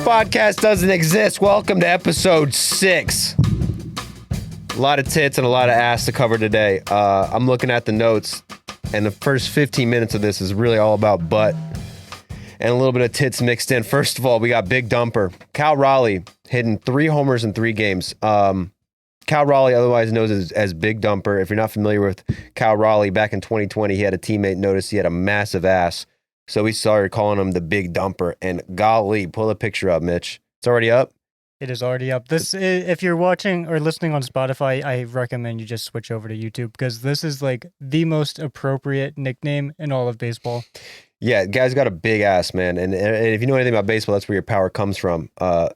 podcast doesn't exist. Welcome to episode 6. A lot of tits and a lot of ass to cover today. I'm looking at the notes, and the first 15 minutes of this is really all about butt and a little bit of tits mixed in. First of all, we got Big Dumper. Cal Raleigh hitting 3 homers in 3 games. Cal Raleigh, otherwise known as Big Dumper. If you're not familiar with Cal Raleigh, back in 2020, he had a teammate notice he had a massive ass. So we started calling him the Big Dumper. And golly, pull a picture up, Mitch. It's already up? It is already up. This, if you're watching or listening on Spotify, I recommend you just switch over to YouTube because this is like the most appropriate nickname in all of baseball. Yeah, guy's got a big ass, man. And if you know anything about baseball, that's where your power comes from.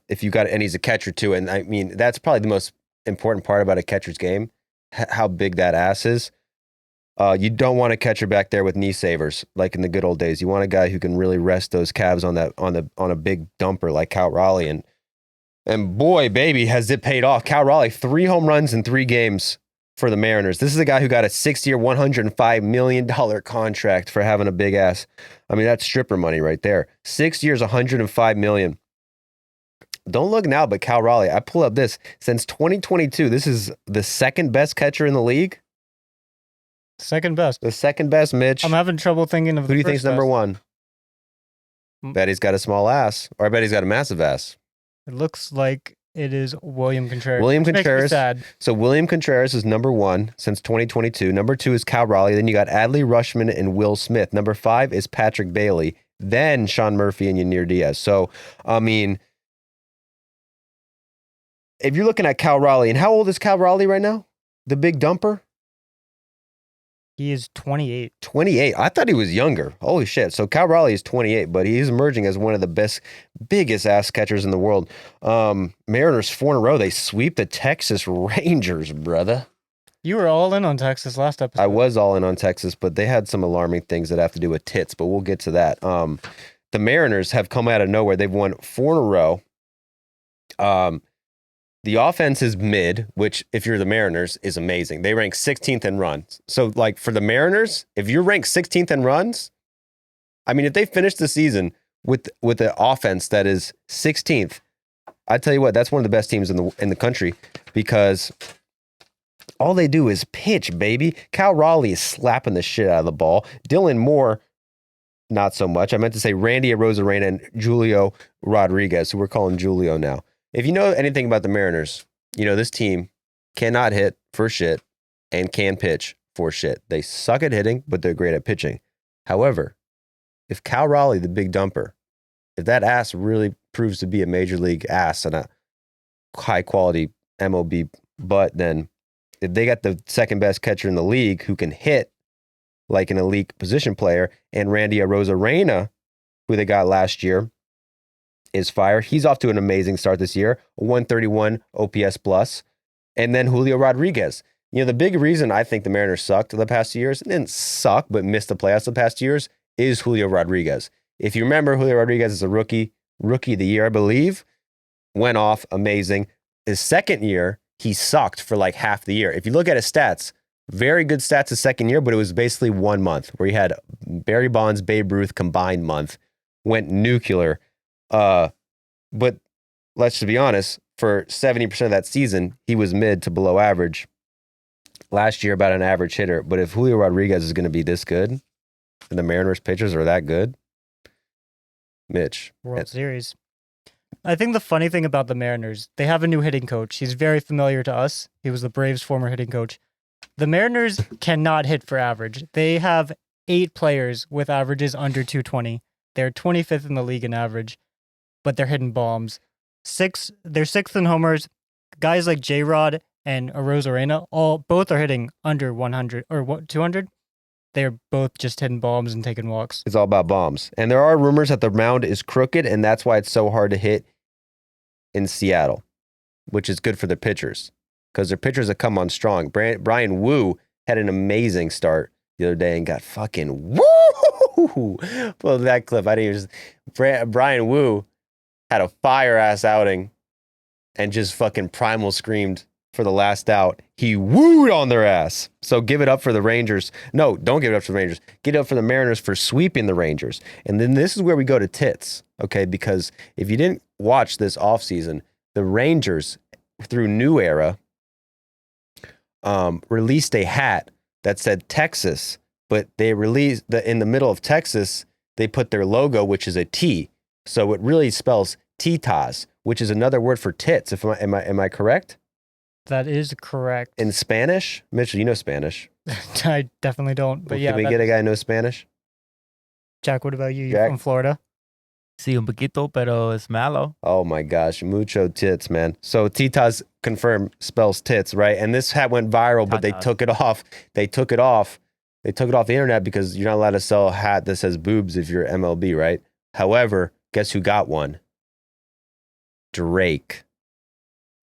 If you got, and he's a catcher too. And I mean, that's probably the most important part about a catcher's game, how big that ass is. You don't want a catcher back there with knee savers like in the good old days. You want a guy who can really rest those calves on a big dumper like Cal Raleigh. And boy, baby, has it paid off. Cal Raleigh, 3 home runs in 3 games for the Mariners. This is a guy who got a 6-year, $105 million contract for having a big ass. I mean, that's stripper money right there. 6 years, $105 million. Don't look now, but Cal Raleigh, I pull up this. Since 2022, this is the second best catcher in the league. Second best. The second best, Mitch. I'm having trouble thinking of who do you think's number 1? Bet he's got a small ass, or I bet he's got a massive ass. It looks like it is William Contreras. William Which Contreras. makes me sad. So William Contreras is number 1 since 2022. Number 2 is Cal Raleigh. Then you got Adley Rushman and Will Smith. Number 5 is Patrick Bailey. Then Sean Murphy and Yanir Diaz. So, I mean, if you're looking at Cal Raleigh, and how old is Cal Raleigh right now? The Big Dumper? He is 28. 28. I thought he was younger. Holy shit. So Cal Raleigh is 28, but he's emerging as one of the biggest ass catchers in the world. Mariners 4 in a row. They sweep the Texas Rangers, brother. You were all in on Texas last episode. I was all in on Texas, but they had some alarming things that have to do with tits, but we'll get to that. The Mariners have come out of nowhere. They've won 4 in a row. The offense is mid, which if you're the Mariners is amazing. They rank 16th in runs. So like for the Mariners, if you're ranked 16th in runs, I mean, if they finish the season with the offense that is 16th, I tell you what, that's one of the best teams in the country because all they do is pitch, baby. Cal Raleigh is slapping the shit out of the ball. Dylan Moore, not so much. I meant to say Randy Arozarena and Julio Rodriguez, who we're calling Julio now. If you know anything about the Mariners, you know this team cannot hit for shit and can pitch for shit. They suck at hitting, but they're great at pitching. However, if Cal Raleigh, the Big Dumper, if that ass really proves to be a major league ass and a high quality MLB butt, then if they got the second best catcher in the league who can hit like an elite position player, and Randy Arozarena, who they got last year, is fire. He's off to an amazing start this year, a 131 OPS plus. And then Julio Rodriguez. You know, the big reason I think the Mariners sucked the past 2 years, didn't suck, but missed the playoffs the past 2 years, is Julio Rodriguez. If you remember, Julio Rodriguez is a rookie of the year, I believe, went off amazing. His second year, he sucked for like half the year. If you look at his stats, very good stats his second year, but it was basically 1 month where he had Barry Bonds, Babe Ruth combined month, went nuclear. But let's just be honest, for 70% of that season, he was mid to below average. Last year, about an average hitter. But if Julio Rodriguez is going to be this good, and the Mariners pitchers are that good, Mitch. World Series. I think the funny thing about the Mariners, they have a new hitting coach. He's very familiar to us. He was the Braves' former hitting coach. The Mariners cannot hit for average. They have 8 players with averages under 220. They're 25th in the league in average, but they're hitting bombs. They're 6th in homers. Guys like J-Rod and Arozarena, both are hitting under 100 or 200. They're both just hitting bombs and taking walks. It's all about bombs. And there are rumors that the mound is crooked, and that's why it's so hard to hit in Seattle, which is good for the pitchers because their pitchers have come on strong. Brian Wu had an amazing start the other day and got fucking woo. Well, that clip, I didn't even. Brian Wu had a fire ass outing and just fucking primal screamed for the last out. He wooed on their ass. So give it up for the Rangers. No, don't give it up for the Rangers. Give it up for the Mariners for sweeping the Rangers. And then this is where we go to tits, okay? Because if you didn't watched this offseason, the Rangers, through New Era, released a hat that said Texas, but they released in the middle of Texas, they put their logo, which is a T. So it really spells titas, which is another word for tits. Am I correct? That is correct. In Spanish? Mitchell, you know Spanish. I definitely don't. But Well, yeah. can we get a guy who knows Spanish? Jack, what about you? Jack? You're from Florida. Sí, un poquito, pero es malo. Oh my gosh, mucho tits, man. So titas confirmed spells tits, right? And this hat went viral, but they Tatas. took it off. They took it off the internet because you're not allowed to sell a hat that says boobs if you're MLB, right? However, guess who got one? Drake.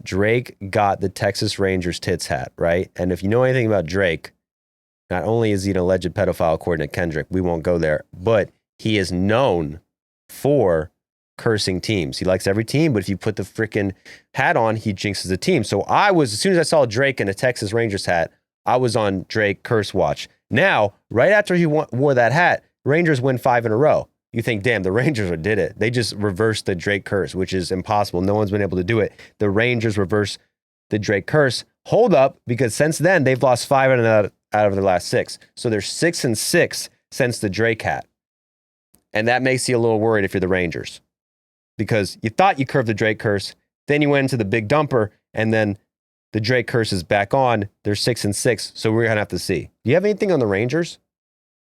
Drake got the Texas Rangers tits hat, right? And if you know anything about Drake, not only is he an alleged pedophile according to Kendrick, we won't go there, but he is known for cursing teams. He likes every team, but if you put the freaking hat on, he jinxes the team. So as soon as I saw Drake in a Texas Rangers hat, I was on Drake curse watch. Now, right after he wore that hat, Rangers win 5 in a row. You think, damn, the Rangers did it. They just reversed the Drake curse, which is impossible. No one's been able to do it. The Rangers reversed the Drake curse. Hold up, because since then, they've lost 5 out of their last 6. So they're 6-6 since the Drake hat. And that makes you a little worried if you're the Rangers. Because you thought you curved the Drake curse, then you went into the big dumper, and then the Drake curse is back on. They're 6-6, so we're going to have to see. Do you have anything on the Rangers?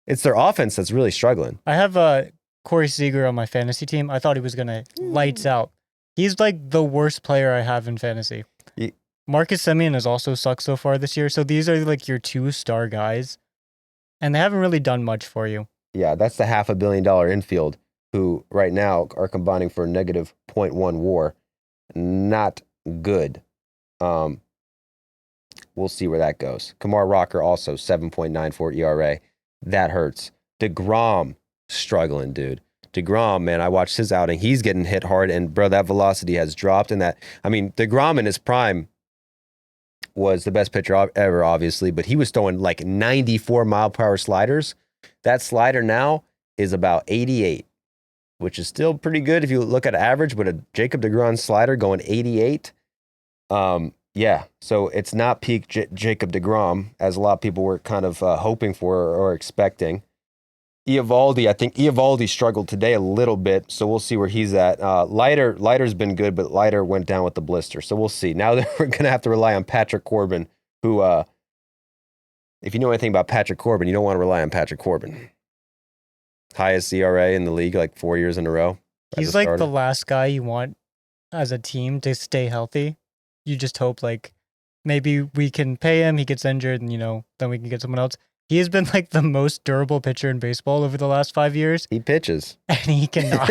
It's their offense that's really struggling. I have Corey Seager on my fantasy team. I thought he was going to lights out. He's like the worst player I have in fantasy. Marcus Semien has also sucked so far this year. So these are like your 2-star guys, and they haven't really done much for you. Yeah, that's the $500 million infield who right now are combining for a negative 0.1 WAR. Not good. We'll see where that goes. Kumar Rocker also 7.94 ERA. That hurts. DeGrom struggling, dude. DeGrom, man, I watched his outing. He's getting hit hard, and bro, that velocity has dropped. And DeGrom in his prime was the best pitcher ever, obviously, but he was throwing like 94 mile per hour sliders. That slider now is about 88, which is still pretty good if you look at average, but a Jacob DeGrom slider going 88. Yeah, so it's not peak Jacob DeGrom, as a lot of people were kind of hoping for or expecting. Eovaldi, I think Eovaldi struggled today a little bit, so we'll see where he's at. Leiter's been good, but Leiter went down with the blister, so we'll see. Now that we're going to have to rely on Patrick Corbin, who, if you know anything about Patrick Corbin, you don't want to rely on Patrick Corbin. Highest ERA in the league, like 4 years in a row. He's like the last guy you want as a team to stay healthy. You just hope like maybe we can pay him, he gets injured, and then we can get someone else. He has been like the most durable pitcher in baseball over the last 5 years. He pitches. And he cannot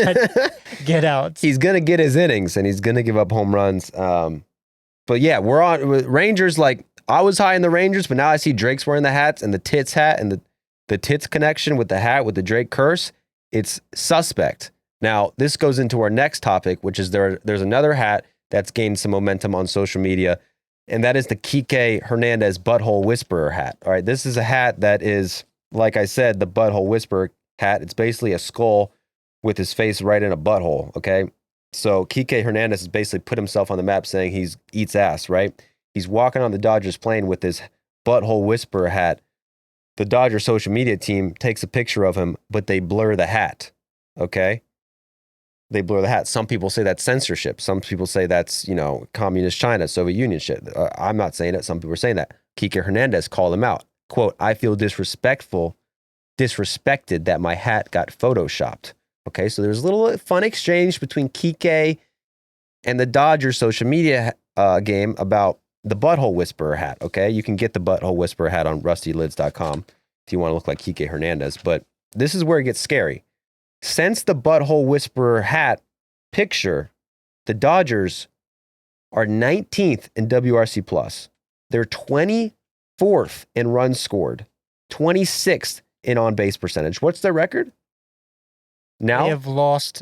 get out. He's going to get his innings, and he's going to give up home runs. But yeah, we're on with Rangers. Like, I was high in the Rangers, but now I see Drake's wearing the hats and the tits hat and the tits connection with the hat with the Drake curse. It's suspect. Now, this goes into our next topic, which is there's another hat that's gained some momentum on social media, and that is the Kike Hernandez Butthole Whisperer hat. All right, this is a hat that is, like I said, the Butthole Whisperer hat. It's basically a skull with his face right in a butthole, okay? So Kike Hernandez has basically put himself on the map saying he eats ass, right? He's walking on the Dodgers plane with this Butthole Whisperer hat. The Dodgers social media team takes a picture of him, but they blur the hat, okay? They blur the hat. Some people say that's censorship. Some people say that's, communist China, Soviet Union shit. I'm not saying it. Some people are saying that. Kike Hernandez called him out. Quote, "I feel disrespected that my hat got photoshopped." Okay, so there's a little fun exchange between Kike and the Dodgers social media game about the Butthole Whisperer hat, okay? You can get the Butthole Whisperer hat on rustylids.com if you want to look like Kike Hernandez. But this is where it gets scary. Since the Butthole Whisperer hat picture, the Dodgers are 19th in WRC+. They're 24th in runs scored, 26th in on-base percentage. What's their record? Now they have lost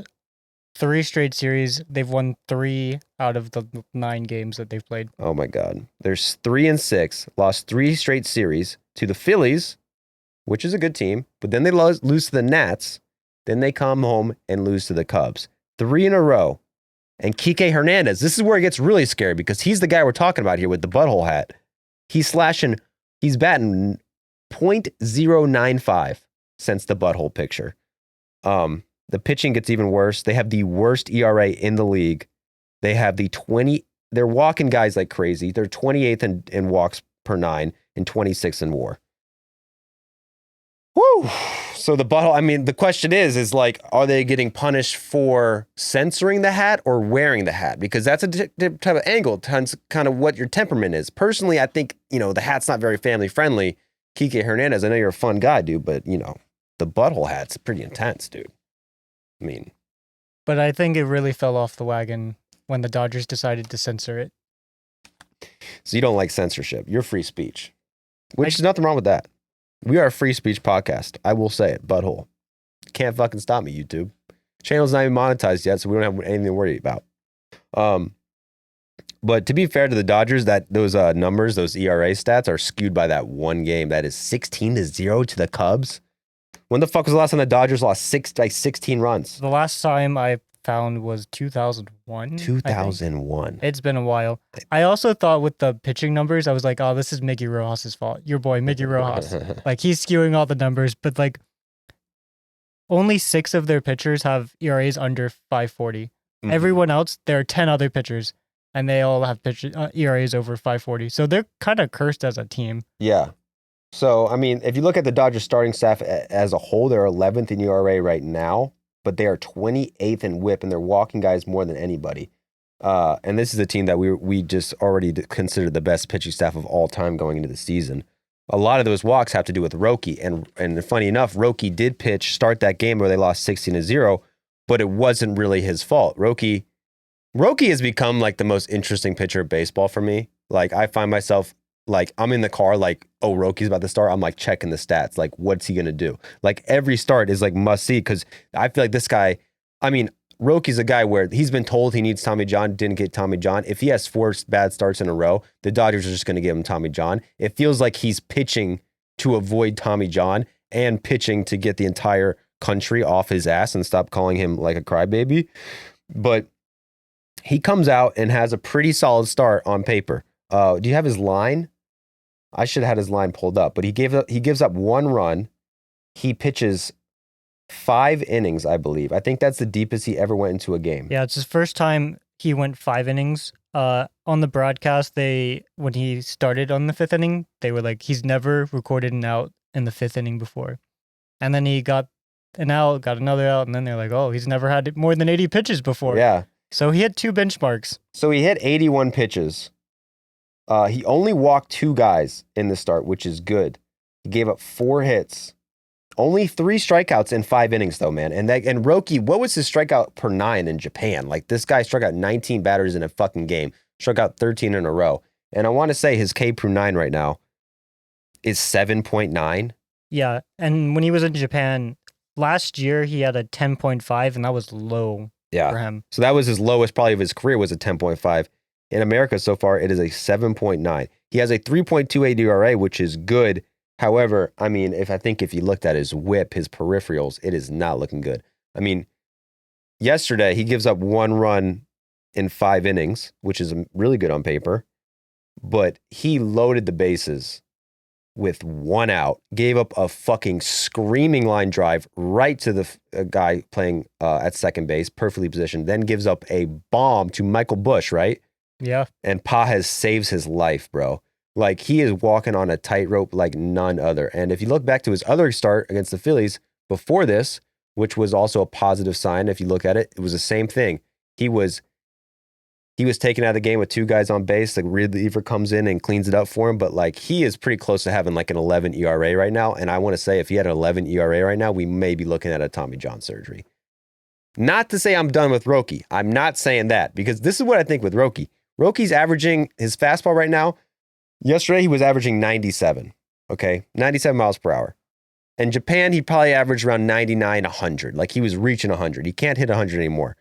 3 straight series. They've won 3 out of the 9 games that they've played. Oh my God. There's 3-6, lost 3 straight series to the Phillies, which is a good team, but then they lose to the Nats. Then they come home and lose to the Cubs. 3 in a row. And Kike Hernandez, this is where it gets really scary because he's the guy we're talking about here with the butthole hat. He's batting .095 since the butthole picture. The pitching gets even worse. They have the worst ERA in the league. They have they're walking guys like crazy. They're 28th in walks per 9 and 26th in WAR. Woo! So the butthole, I mean, the question is like, are they getting punished for censoring the hat or wearing the hat? Because that's a different type of angle, kind of what your temperament is. Personally, I think, the hat's not very family friendly. Kike Hernandez, I know you're a fun guy, dude, but, the butthole hat's pretty intense, dude. I mean. But I think it really fell off the wagon when the Dodgers decided to censor it. So you don't like censorship. You're free speech, which is nothing wrong with that. We are a free speech podcast. I will say it, butthole. Can't fucking stop me, YouTube. Channel's not even monetized yet, so we don't have anything to worry about. But to be fair to the Dodgers, those numbers, those ERA stats are skewed by that one game. That is 16-0 to the Cubs. When the fuck was the last time the Dodgers lost 16 runs? The last time I found was 2001. 2001. It's been a while. I also thought with the pitching numbers, I was like, oh, this is Mickey Rojas's fault. Your boy, Mickey Rojas. Like, he's skewing all the numbers, but like, only 6 of their pitchers have ERAs under 540. Mm-hmm. Everyone else, there are 10 other pitchers, and they all have ERAs over 540. So they're kind of cursed as a team. Yeah. So, I mean, if you look at the Dodgers starting staff as a whole, they're 11th in ERA right now, but they are 28th in WHIP, and they're walking guys more than anybody. And this is a team that we just already considered the best pitching staff of all time going into the season. A lot of those walks have to do with Roki, and funny enough, Roki did start that game where they lost 16-0, but it wasn't really his fault. Roki has become like the most interesting pitcher of baseball for me. Like, I find myself like, I'm in the car, like, oh, Roki's about to start. I'm like checking the stats. Like, what's he going to do? Like, every start is like must see because I feel like this guy, I mean, Roki's a guy where he's been told he needs Tommy John, didn't get Tommy John. If he has 4 bad starts in a row, the Dodgers are just going to give him Tommy John. It feels like he's pitching to avoid Tommy John and pitching to get the entire country off his ass and stop calling him like a crybaby. But he comes out and has a pretty solid start on paper. Do you have his line? I should have had his line pulled up, but he gives up 1 run. He pitches 5 innings, I believe. I think that's the deepest he ever went into a game. Yeah, it's his first time he went 5 innings. On the broadcast, when he started on the 5th inning, they were like, he's never recorded an out in the 5th inning before. And then he got an out, got another out, and then they're like, oh, he's never had more than 80 pitches before. Yeah. So he had 2 benchmarks. So he hit 81 pitches. He only walked 2 guys in the start, which is good. He gave up 4 hits. Only 3 strikeouts in 5 innings, though, man. And Roki, what was his strikeout per 9 in Japan? Like, this guy struck out 19 batters in a fucking game, struck out 13 in a row. And I want to say his K per 9 right now is 7.9. Yeah, and when he was in Japan last year, he had a 10.5, and that was low for him. So that was his lowest probably of his career, was a 10.5. In America so far, it is a 7.9. He has a 3.28 ERA, which is good. However, I mean, if you looked at his whip, his peripherals, it is not looking good. I mean, yesterday he gives up 1 run in 5 innings, which is really good on paper, but he loaded the bases with 1 out, gave up a fucking screaming line drive right to the guy playing at second base, perfectly positioned, then gives up a bomb to Michael Busch, right? Yeah. And Pages saves his life, bro. Like, he is walking on a tightrope like none other. And if you look back to his other start against the Phillies before this, which was also a positive sign, if you look at it, it was the same thing. He was taken out of the game with 2 guys on base. The reliever comes in and cleans it up for him. But, like, he is pretty close to having, like, an 11 ERA right now. And I want to say if he had an 11 ERA right now, we may be looking at a Tommy John surgery. Not to say I'm done with Roki. I'm not saying that, because this is what I think with Roki. Roki's averaging his fastball right now. Yesterday, he was averaging 97, okay? 97 miles per hour. In Japan, he probably averaged around 99, 100. Like, he was reaching 100. He can't hit 100 anymore.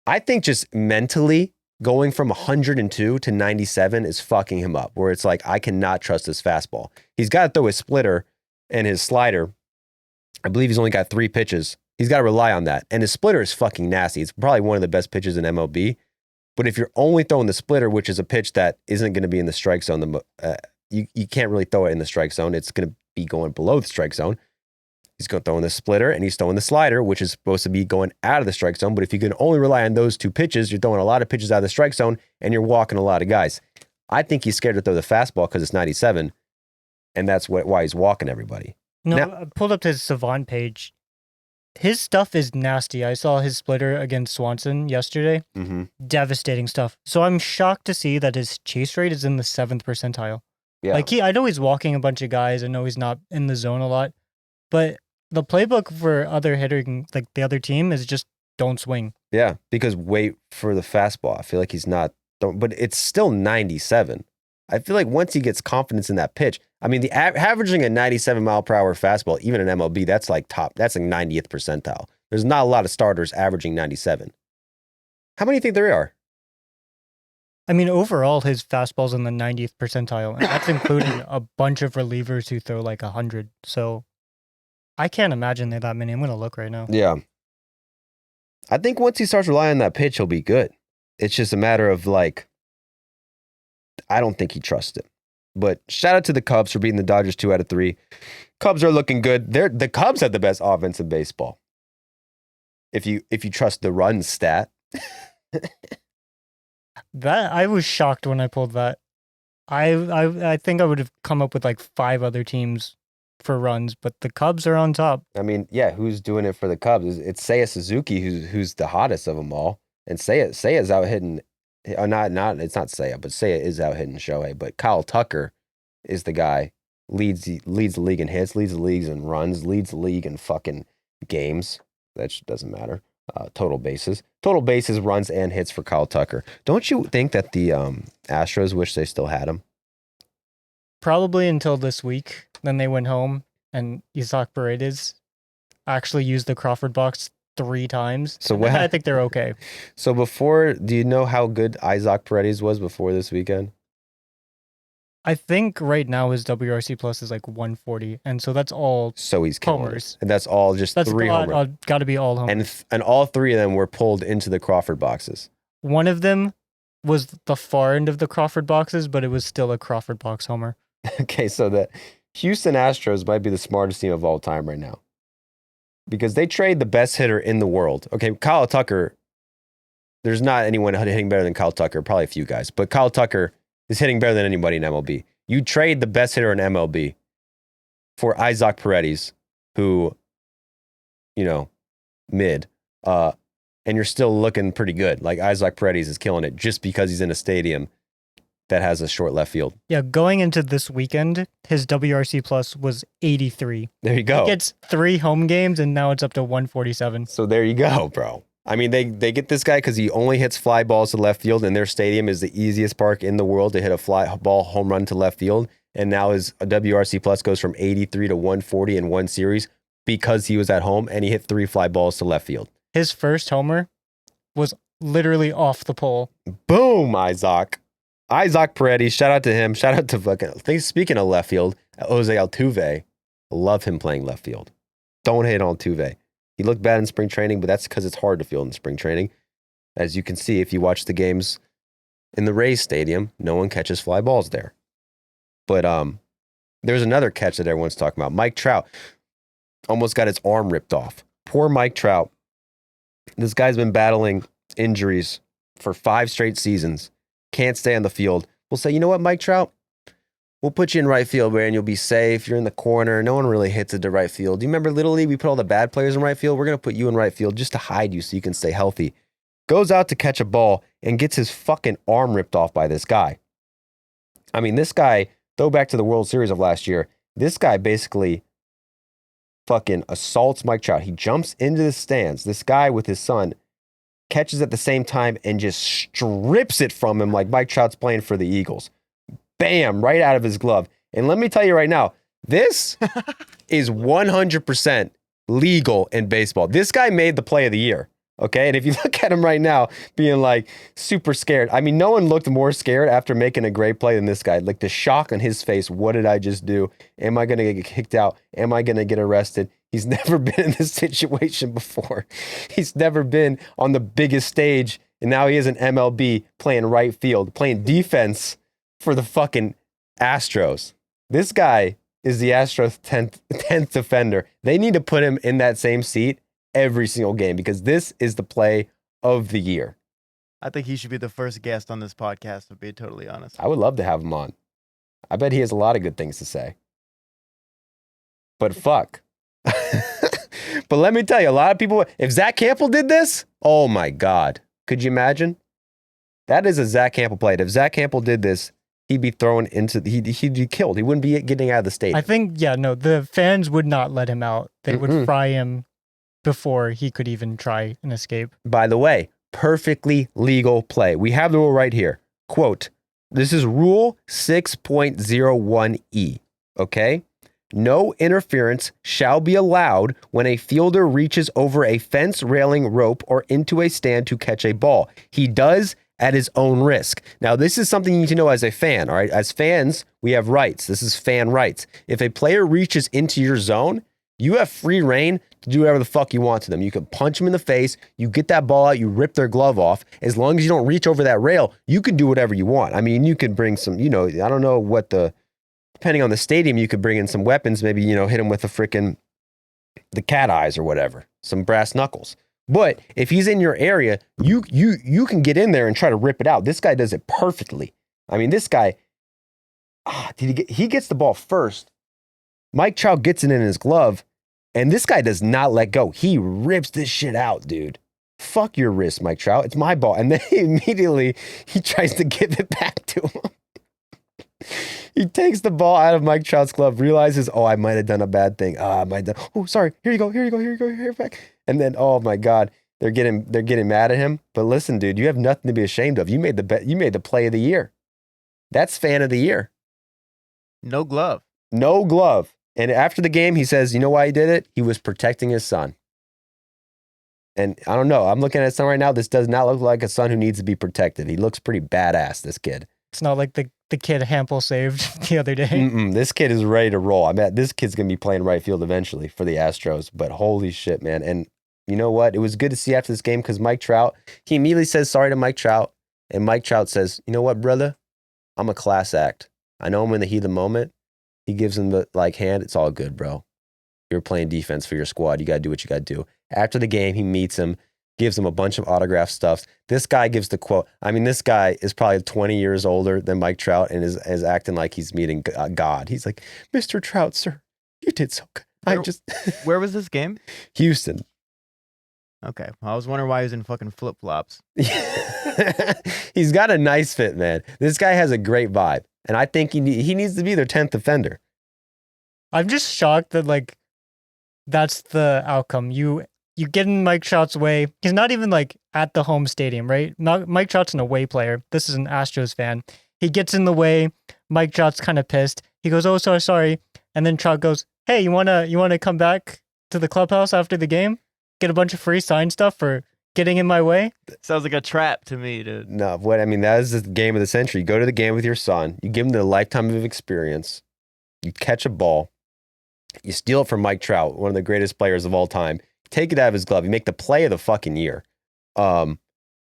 I think just mentally, going from 102 to 97 is fucking him up, where it's like, I cannot trust his fastball. He's got to throw his splitter and his slider. I believe he's only got 3 pitches He's got to rely on that. And his splitter is fucking nasty. It's probably one of the best pitches in MLB. But if you're only throwing the splitter, which is a pitch that isn't going to be in the strike zone, you can't really throw it in the strike zone. It's going to be going below the strike zone. He's going to throw in the splitter and he's throwing the slider, which is supposed to be going out of the strike zone. But if you can only rely on those two pitches, you're throwing a lot of pitches out of the strike zone and you're walking a lot of guys. I think he's scared to throw the fastball because it's 97, and that's why he's walking everybody. No, Now- I pulled up his Savant page. His stuff is nasty. I saw his splitter against Swanson yesterday. Mm-hmm. Devastating stuff. So I'm shocked to see that his chase rate is in the 7th percentile. Yeah. Like I know he's walking a bunch of guys. I know he's not in the zone a lot, but the playbook for other hitting, like the other team, is just don't swing. Yeah, because wait for the fastball. I feel like he's not, but it's still 97. I feel like once he gets confidence in that pitch, I mean, the averaging a 97 mile per hour fastball, even in MLB, that's like top. That's like 90th percentile. There's not a lot of starters averaging 97. How many do you think there are? I mean, overall, his fastball's in the 90th percentile, and that's including a bunch of relievers who throw like 100. So I can't imagine there are that many. I'm going to look right now. Yeah. I think once he starts relying on that pitch, he'll be good. It's just a matter of like, I don't think he trusts it. But shout out to the Cubs for beating the Dodgers 2 out of 3. Cubs are looking good. The Cubs have the best offense in baseball. If you trust the run stat. That I was shocked when I pulled that. I think I would have come up with like 5 other teams for runs, but the Cubs are on top. I mean, yeah, who's doing it for the Cubs? It's Seiya Suzuki who's the hottest of them all. And Seiya's out hitting, it's not Seiya, but Seiya is out hitting Shohei. But Kyle Tucker is the guy, leads the league in hits, leads the league in runs, leads the league in fucking games. That doesn't matter. Total bases, runs, and hits for Kyle Tucker. Don't you think that the Astros wish they still had him? Probably until this week. Then they went home and Isaac Paredes actually used the Crawford box 3 times. So And then I think they're okay. So do you know how good Isaac Paredes was before this weekend? I think right now his WRC plus is like 140, and so that's all. So he's killing homers. it. And that's all just That's 3 homers. got to be all homers. And all 3 of them were pulled into the Crawford boxes. One of them was the far end of the Crawford boxes, but it was still a Crawford box homer. Okay, so the Houston Astros might be the smartest team of all time right now. Because they trade the best hitter in the world. Okay, Kyle Tucker, there's not anyone hitting better than Kyle Tucker, probably a few guys, but Kyle Tucker is hitting better than anybody in MLB. You trade the best hitter in MLB for Isaac Paredes, who, mid, and you're still looking pretty good. Like Isaac Paredes is killing it just because he's in a stadium that has a short left field. Yeah, going into this weekend, his WRC plus was 83. There you go. He gets 3 home games, and now it's up to 147. So there you go, bro. I mean, they get this guy because he only hits fly balls to left field, and their stadium is the easiest park in the world to hit a fly ball home run to left field. And now his WRC plus goes from 83 to 140 in one series because he was at home and he hit 3 fly balls to left field. His first homer was literally off the pole. Boom, Isaac Paredes. Shout out to him. Shout out to speaking of left field, Jose Altuve. Love him playing left field. Don't hate on Altuve. He looked bad in spring training, but that's because it's hard to field in spring training. As you can see, if you watch the games in the Rays Stadium, no one catches fly balls there. But there's another catch that everyone's talking about. Mike Trout almost got his arm ripped off. Poor Mike Trout. This guy's been battling injuries for 5 straight seasons. Can't stay on the field. We'll say, you know what, Mike Trout? We'll put you in right field, man. You'll be safe. You're in the corner. No one really hits it to right field. Do you remember Little League? We put all the bad players in right field. We're going to put you in right field just to hide you so you can stay healthy. Goes out to catch a ball and gets his fucking arm ripped off by this guy. I mean, this guy, go back to the World Series of last year. This guy basically fucking assaults Mike Trout. He jumps into the stands. This guy with his son catches at the same time and just strips it from him like Mike Trout's playing for the Eagles. Bam, right out of his glove. And let me tell you right now, this is 100% legal in baseball. This guy made the play of the year. Okay. And if you look at him right now being like super scared, I mean, no one looked more scared after making a great play than this guy. Like the shock on his face. What did I just do? Am I going to get kicked out? Am I going to get arrested? He's never been in this situation before. He's never been on the biggest stage. And now he is an MLB playing right field, playing defense for the fucking Astros. This guy is the Astros' 10th defender. They need to put him in that same seat every single game because this is the play of the year. I think he should be the first guest on this podcast, to be totally honest. I would love to have him on. I bet he has a lot of good things to say. But fuck. But let me tell you, a lot of people, if Zach Campbell did this, oh my God. Could you imagine? That is a Zach Campbell play. If Zach Campbell did this, he'd be thrown into, he'd be killed. He wouldn't be getting out of the stadium. I think, the fans would not let him out. They would fry him before he could even try an escape. By the way, perfectly legal play. We have the rule right here. Quote, this is rule 6.01E. Okay? No interference shall be allowed when a fielder reaches over a fence, railing, rope, or into a stand to catch a ball. He does at his own risk. Now, this is something you need to know as a fan, all right? As fans, we have rights. This is fan rights. If a player reaches into your zone, you have free reign to do whatever the fuck you want to them. You can punch them in the face, you get that ball out, you rip their glove off. As long as you don't reach over that rail, you can do whatever you want. I mean, you could bring some, I don't know what depending on the stadium, you could bring in some weapons, maybe, hit them with the cat eyes or whatever, some brass knuckles. But if he's in your area, you can get in there and try to rip it out. This guy does it perfectly. I mean, this guy, he gets the ball first. Mike Trout gets it in his glove, and this guy does not let go. He rips this shit out, dude. Fuck your wrist, Mike Trout. It's my ball. And then immediately he tries to give it back to him. He takes the ball out of Mike Trout's glove, realizes, I might have done a bad thing. I might have done. Oh, sorry. Here you go. Back. And then, oh my God, they're getting mad at him. But listen, dude, you have nothing to be ashamed of. You made the play of the year. That's fan of the year. No glove. No glove. And after the game, he says, you know why he did it? He was protecting his son. And I don't know. I'm looking at his son right now. This does not look like a son who needs to be protected. He looks pretty badass, this kid. It's not like the kid Hampel saved the other day. This kid is ready to roll. I mean, this kid's going to be playing right field eventually for the Astros. But holy shit, man. And you know what? It was good to see after this game because Mike Trout, he immediately says sorry to Mike Trout. And Mike Trout says, you know what, brother? I'm a class act. I know I'm in the heat of the moment. He gives him the hand. It's all good, bro. You're playing defense for your squad. You got to do what you got to do. After the game, he meets him, gives him a bunch of autograph stuff. This guy gives the quote. I mean, this guy is probably 20 years older than Mike Trout and is acting like he's meeting God. He's like, Mr. Trout, sir, you did so good. Where was this game? Houston. Okay. I was wondering why he was in fucking flip-flops. He's got a nice fit, man. This guy has a great vibe. And I think he needs to be their 10th defender. I'm just shocked that, that's the outcome. You get in Mike Trout's way. He's not even, at the home stadium, right? Mike Trout's an away player. This is an Astros fan. He gets in the way. Mike Trout's kind of pissed. He goes, oh, sorry. And then Trout goes, hey, you wanna come back to the clubhouse after the game? Get a bunch of free sign stuff for getting in my way? Sounds like a trap to me, dude. No, that is the game of the century. You go to the game with your son. You give him the lifetime of experience. You catch a ball. You steal it from Mike Trout, one of the greatest players of all time. Take it out of his glove. You make the play of the fucking year.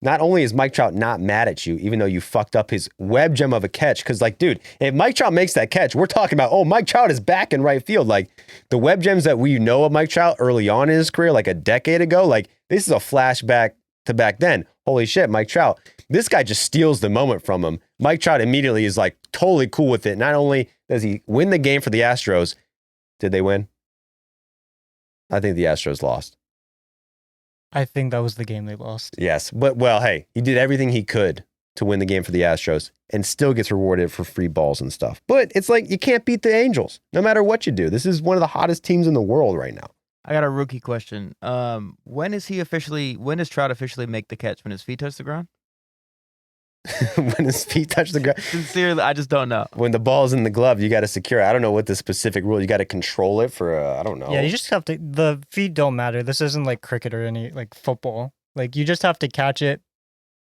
Not only is Mike Trout not mad at you, even though you fucked up his web gem of a catch, because, dude, if Mike Trout makes that catch, we're talking about, Mike Trout is back in right field. The web gems that we know of Mike Trout early on in his career, a decade ago, this is a flashback to back then. Holy shit, Mike Trout. This guy just steals the moment from him. Mike Trout immediately is, totally cool with it. Not only does he win the game for the Astros, did they win? I think the Astros lost. I think that was the game they lost. Yes. But, hey, he did everything he could to win the game for the Astros and still gets rewarded for free balls and stuff. But it's you can't beat the Angels no matter what you do. This is one of the hottest teams in the world right now. I got a rookie question. When does Trout officially make the catch? When his feet touch the ground? When his feet touch the ground? Sincerely, I just don't know. When the ball's in the glove, you got to secure it. I don't know what the specific rule. You got to control it for, I don't know. Yeah, you just have to, the feet don't matter. This isn't like cricket or any, football. Like, you just have to catch it.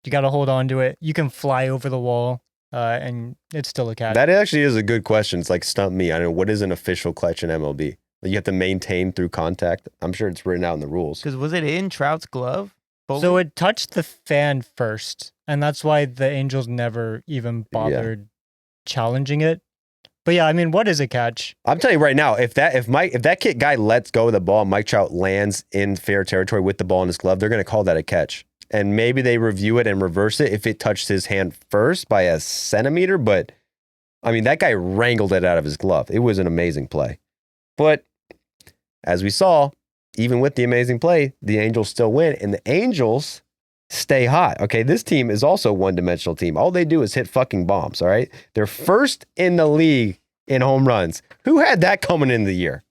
You got to hold on to it. You can fly over the wall, and it's still a catch. That actually is a good question. It's like stump me. I don't know what is an official clutch in MLB. You have to maintain through contact. I'm sure it's written out in the rules. Because was it in Trout's glove? So it touched the fan first, and that's why the Angels never even bothered challenging it. But yeah, I mean, what is a catch? I'm telling you right now, if that guy lets go of the ball, Mike Trout lands in fair territory with the ball in his glove, they're going to call that a catch. And maybe they review it and reverse it if it touched his hand first by a centimeter. But I mean, that guy wrangled it out of his glove. It was an amazing play. But as we saw, even with the amazing play, the Angels still win, and the Angels stay hot. Okay, this team is also a one-dimensional team. All they do is hit fucking bombs, all right? They're first in the league in home runs. Who had that coming in the year?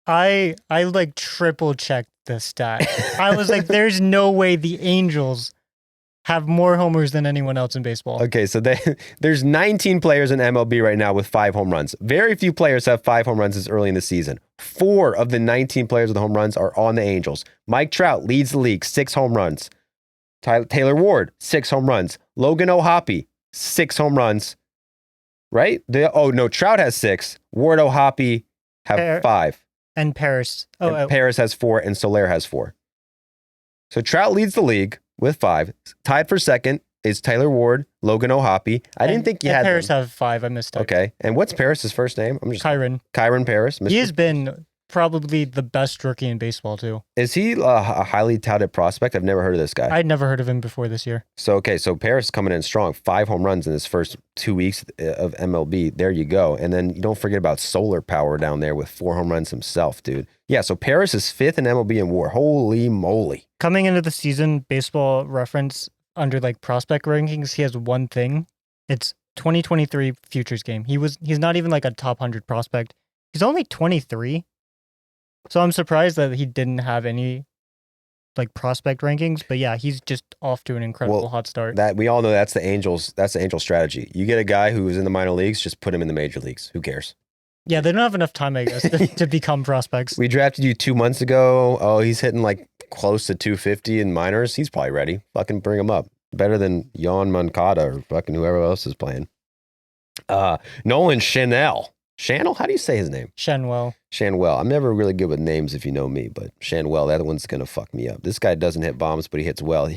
I like triple checked the stat. I was like, there's no way the Angels have more homers than anyone else in baseball. Okay, so there's 19 players in MLB right now with 5 home runs. Very few players have 5 home runs this early in the season. 4 of the 19 players with home runs are on the Angels. Mike Trout leads the league, 6 home runs. Taylor Ward, 6 home runs. Logan O'Hoppe, 6 home runs. Right? Trout has 6. Ward, O'Hoppe have 5. And Paris. Paris has 4, and Soler has 4. So Trout leads the league with 5. Tied for second is Taylor Ward, Logan O'Hoppe. I didn't think you had Paris them. have 5. I missed it. Okay. And what's Paris' first name? Kyron. Kyron Paris. He has been probably the best rookie in baseball, too. Is he a highly touted prospect? I've never heard of this guy. I'd never heard of him before this year. So Paris coming in strong. 5 home runs in his first 2 weeks of MLB. There you go. And then you don't forget about Solar Power down there with 4 home runs himself, dude. Yeah, so Paris is 5th in MLB in WAR. Holy moly. Coming into the season, Baseball Reference, under like prospect rankings, he has one thing. It's 2023 futures game. He's not even like a top 100 prospect. He's only 23. So I'm surprised that he didn't have any like prospect rankings, but yeah, he's just off to an incredible hot start. That we all know that's the Angels strategy. You get a guy who's in the minor leagues, just put him in the major leagues. Who cares? Yeah, they don't have enough time, I guess, to become prospects. We drafted you 2 months ago. Oh, he's hitting like close to 250 in minors. He's probably ready. Fucking bring him up. Better than Yon Moncada or fucking whoever else is playing. Nolan Chanel. Chanel? How do you say his name? Shanwell. I'm never really good with names if you know me, but Shanwell, that one's going to fuck me up. This guy doesn't hit bombs, but he hits well.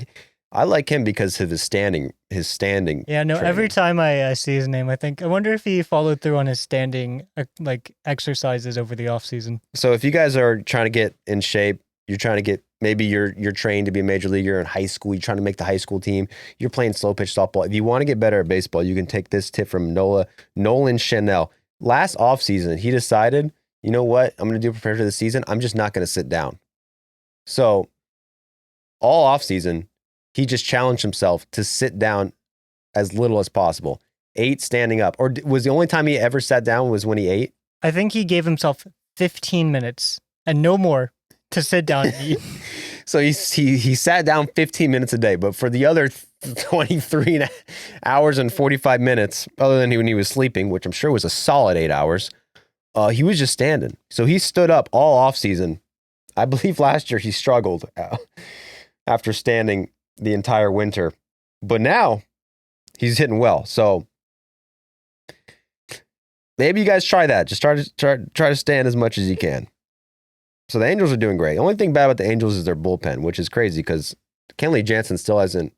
I like him because of his standing. Yeah, no, training. Every time I see his name, I wonder if he followed through on his standing like exercises over the off season. So if you guys are trying to get in shape, you're trying to get, maybe you're trained to be a major leaguer in high school, you're trying to make the high school team, you're playing slow pitch softball. If you want to get better at baseball, you can take this tip from Nolan Chanel. Last offseason, he decided, you know what, I'm going to do prepare for the season. I'm just not going to sit down. So all offseason, he just challenged himself to sit down as little as possible. 8 standing up. Or was the only time he ever sat down was when he ate? I think he gave himself 15 minutes and no more to sit down and eat. So he sat down 15 minutes a day, but for the other 23 hours and 45 minutes, other than when he was sleeping, which I'm sure was a solid 8 hours, he was just standing. So he stood up all off season. I believe last year he struggled after standing the entire winter, but now he's hitting well. So maybe you guys try that. Just try to stand as much as you can. So the Angels are doing great. The only thing bad about the Angels is their bullpen, which is crazy because Kenley Jansen still hasn't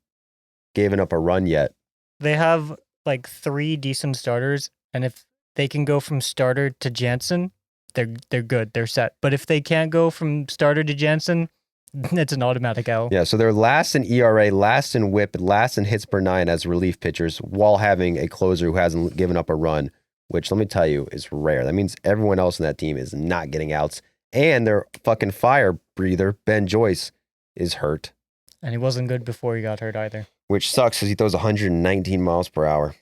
given up a run yet. They have like 3 decent starters, and if they can go from starter to Jansen, they're good. They're set. But if they can't go from starter to Jansen, it's an automatic L. Yeah, so they're last in ERA, last in WHIP, last in hits per 9 as relief pitchers, while having a closer who hasn't given up a run, which let me tell you is rare. That means everyone else in that team is not getting outs. And their fucking fire breather, Ben Joyce, is hurt. And he wasn't good before he got hurt either. Which sucks because he throws 119 miles per hour.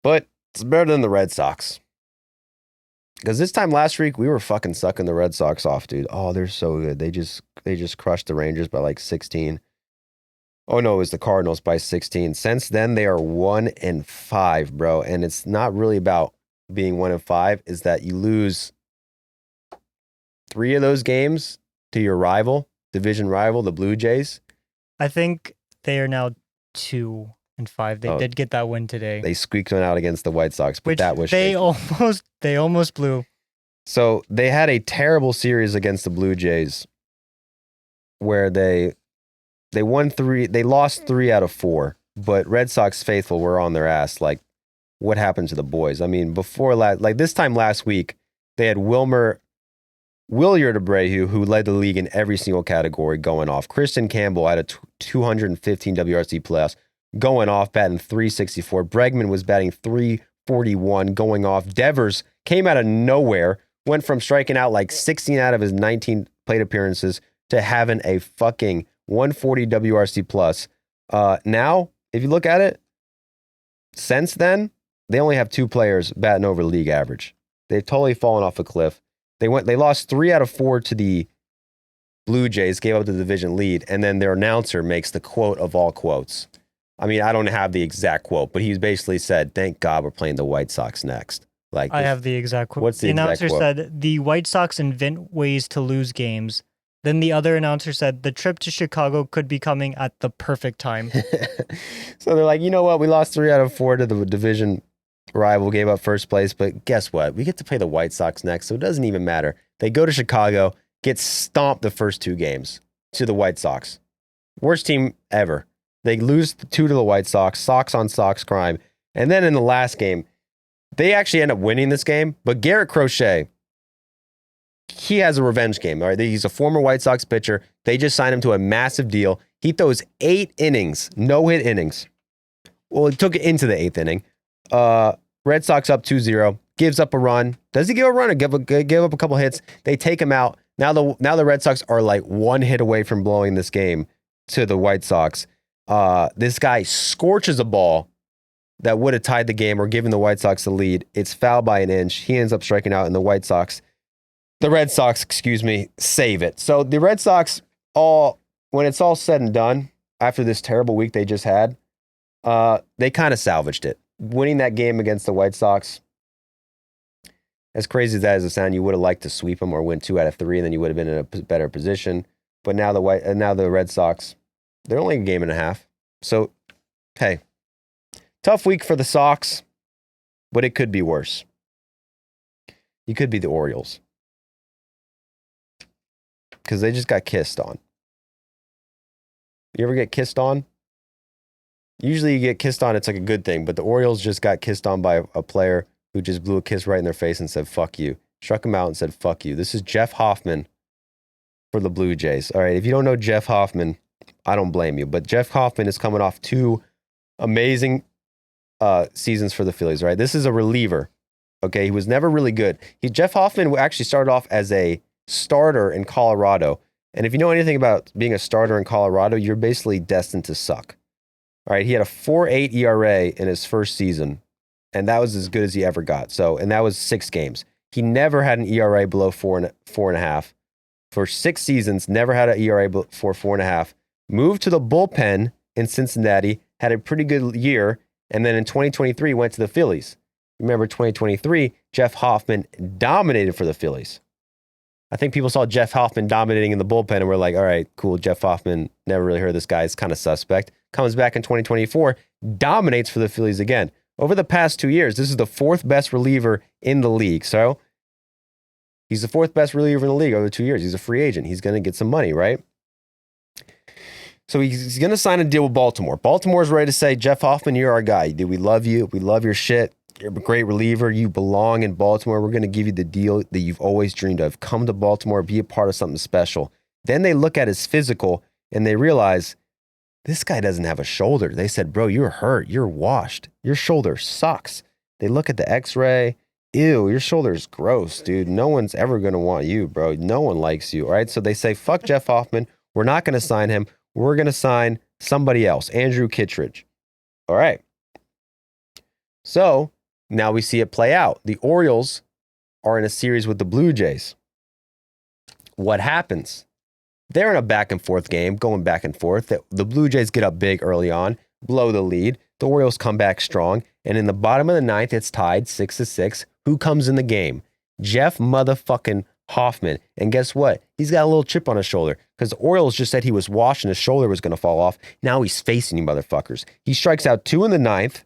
But it's better than the Red Sox. Because this time last week, we were fucking sucking the Red Sox off, dude. Oh, they're so good. They just crushed the Rangers by like 16. Oh, no, it was the Cardinals by 16. Since then, they are 1-5, bro. And it's not really about being 1-5. Is that you lose 3 of those games to your rival, division rival, the Blue Jays. I think they are now 2-5. They Oh, did get that win today, They squeaked one out against the White Sox, but which that was they shaky. almost blew. So they had a terrible series against the Blue Jays where they won 3, they lost 3 out of 4, but Red Sox faithful were on their ass. Like, what happened to the boys? I mean, this time last week, they had Williard Abreu, who led the league in every single category, going off. Kristen Campbell had a 215 WRC plus, going off, batting 364. Bregman was batting 341, going off. Devers came out of nowhere, went from striking out like 16 out of his 19 plate appearances to having a fucking 140 WRC plus. Now, if you look at it, since then, they only have 2 players batting over league average. They've totally fallen off a cliff. They lost 3 out of 4 to the Blue Jays, gave up the division lead, and then their announcer makes the quote of all quotes. I mean, I don't have the exact quote, but he basically said, "Thank God we're playing the White Sox next." Like, I have the exact quote. What's the exact announcer quote? said, "The White Sox invent ways to lose games." Then the other announcer said, "The trip to Chicago could be coming at the perfect time." So they're like, you know what? We lost 3 out of 4 to the division rival, gave up first place, but guess what? We get to play the White Sox next, so it doesn't even matter. They go to Chicago, get stomped the first 2 games to the White Sox. Worst team ever. They lose 2 to the White Sox, Sox on Sox crime. And then in the last game, they actually end up winning this game, but Garrett Crochet, he has a revenge game. All right, he's a former White Sox pitcher. They just signed him to a massive deal. He throws 8 innings, no-hit innings. Well, it took it into the 8th inning. Red Sox up 2-0, gives up a run. Does he give a run or give up a couple hits? They take him out. Now the Red Sox are like 1 hit away from blowing this game to the White Sox. This guy scorches a ball that would have tied the game or given the White Sox the lead. It's fouled by an inch. He ends up striking out, and the Red Sox, save it. So the Red Sox, when it's all said and done, after this terrible week they just had, they kind of salvaged it. Winning that game against the White Sox, as crazy as that is to sound, you would have liked to sweep them or win 2 out of 3, and then you would have been in a better position. But now the Red Sox, they're only a game and a half. So, hey, tough week for the Sox, but it could be worse. You could be the Orioles, because they just got kissed on. You ever get kissed on? Usually you get kissed on, it's like a good thing, but the Orioles just got kissed on by a player who just blew a kiss right in their face and said, "Fuck you." Struck him out and said, "Fuck you." This is Jeff Hoffman for the Blue Jays. All right, if you don't know Jeff Hoffman, I don't blame you, but Jeff Hoffman is coming off 2 amazing seasons for the Phillies, right? This is a reliever, okay? He was never really good. Jeff Hoffman actually started off as a starter in Colorado, and if you know anything about being a starter in Colorado, you're basically destined to suck. All right, he had a 4.8 ERA in his first season, and that was as good as he ever got. So, and that was 6 games. He never had an ERA below 4.5. For 6 seasons, never had an ERA for 4.5. Moved to the bullpen in Cincinnati, had a pretty good year, and then in 2023 went to the Phillies. Remember 2023, Jeff Hoffman dominated for the Phillies. I think people saw Jeff Hoffman dominating in the bullpen and were like, all right, cool, Jeff Hoffman, never really heard this guy, it's kind of suspect. Comes back in 2024, dominates for the Phillies again. Over the past 2 years, this is the 4th best reliever in the league. So he's the 4th best reliever in the league over 2 years. He's a free agent. He's going to get some money, right? So he's going to sign a deal with Baltimore. Baltimore's ready to say, Jeff Hoffman, you're our guy. Dude, we love you. We love your shit. You're a great reliever. You belong in Baltimore. We're going to give you the deal that you've always dreamed of. Come to Baltimore, be a part of something special. Then they look at his physical and they realize, this guy doesn't have a shoulder. They said, bro, you're hurt. You're washed. Your shoulder sucks. They look at the x-ray. Ew, your shoulder's gross, dude. No one's ever going to want you, bro. No one likes you, all right? So they say, fuck Jeff Hoffman. We're not going to sign him. We're going to sign somebody else, Andrew Kittredge. All right. So now we see it play out. The Orioles are in a series with the Blue Jays. What happens? They're in a back and forth game, going back and forth. The Blue Jays get up big early on, blow the lead. The Orioles come back strong. And in the bottom of the 9th, it's tied 6-6. Who comes in the game? Jeff motherfucking Hoffman. And guess what? He's got a little chip on his shoulder because the Orioles just said he was washed and his shoulder was going to fall off. Now he's facing you motherfuckers. He strikes out 2 in the 9th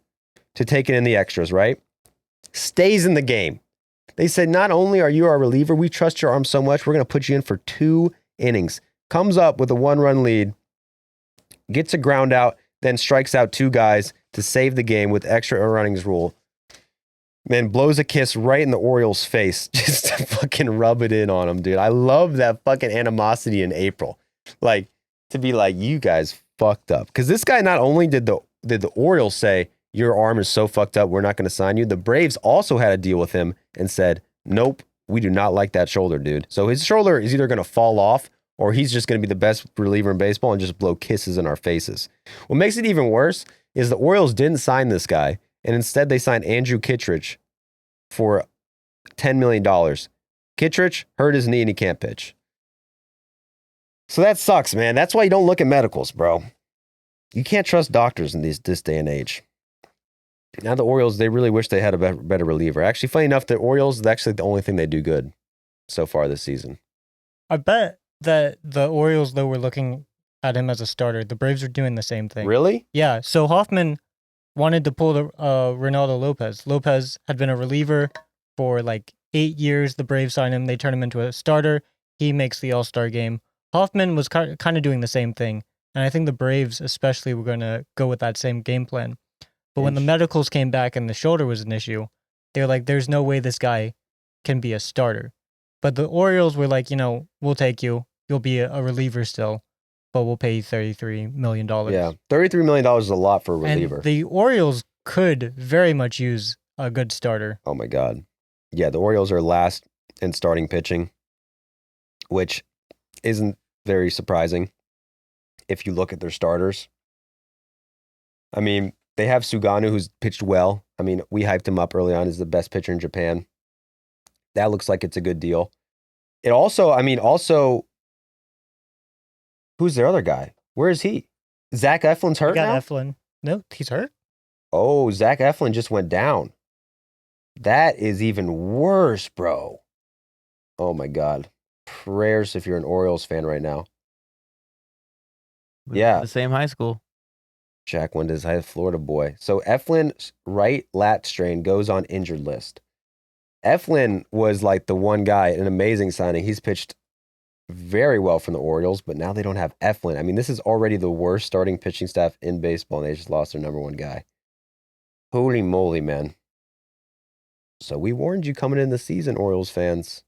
to take it in the extras, right? Stays in the game. They said, not only are you our reliever, we trust your arm so much, we're going to put you in for 2 innings. Comes up with a 1-run lead, gets a ground out, then strikes out 2 guys to save the game with extra runnings rule. Then blows a kiss right in the Orioles' face just to fucking rub it in on them, dude. I love that fucking animosity in April. Like, to be like, you guys fucked up. Because this guy, not only did the Orioles say, your arm is so fucked up, we're not going to sign you. The Braves also had a deal with him and said, nope, we do not like that shoulder, dude. So his shoulder is either going to fall off or he's just going to be the best reliever in baseball and just blow kisses in our faces. What makes it even worse is the Orioles didn't sign this guy, and instead they signed Andrew Kittredge for $10 million. Kittredge hurt his knee and he can't pitch. So that sucks, man. That's why you don't look at medicals, bro. You can't trust doctors in this day and age. Now the Orioles, they really wish they had a better reliever. Actually, funny enough, the Orioles is actually the only thing they do good so far this season. I bet that the Orioles, though, were looking at him as a starter. The Braves are doing the same thing. Really? Yeah. So Hoffman wanted to pull the Ronaldo Lopez. Lopez had been a reliever for like 8 years. The Braves signed him. They turned him into a starter. He makes the All-Star game. Hoffman was kind of doing the same thing. And I think the Braves especially were going to go with that same game plan. But when the medicals came back and the shoulder was an issue, they were like, there's no way this guy can be a starter. But the Orioles were like, we'll take you. You'll be a reliever still, but we'll pay you $33 million. Yeah, $33 million is a lot for a reliever. And the Orioles could very much use a good starter. Oh, my God. Yeah, the Orioles are last in starting pitching, which isn't very surprising if you look at their starters. I mean, they have Suganu, who's pitched well. I mean, we hyped him up early on as the best pitcher in Japan. That looks like it's a good deal. It also, who's their other guy? Where is he? Zach Eflin's hurt now? Eflin. No, he's hurt. Oh, Zach Eflin just went down. That is even worse, bro. Oh, my God. Prayers if you're an Orioles fan right now. Yeah. The same high school. Jack went to his high Florida boy. So Eflin's right lat strain goes on injured list. Eflin was like the one guy, an amazing signing. He's pitched very well from the Orioles, but now they don't have Eflin. I mean, this is already the worst starting pitching staff in baseball, and they just lost their number 1 guy. Holy moly, man. So we warned you coming in the season, Orioles fans.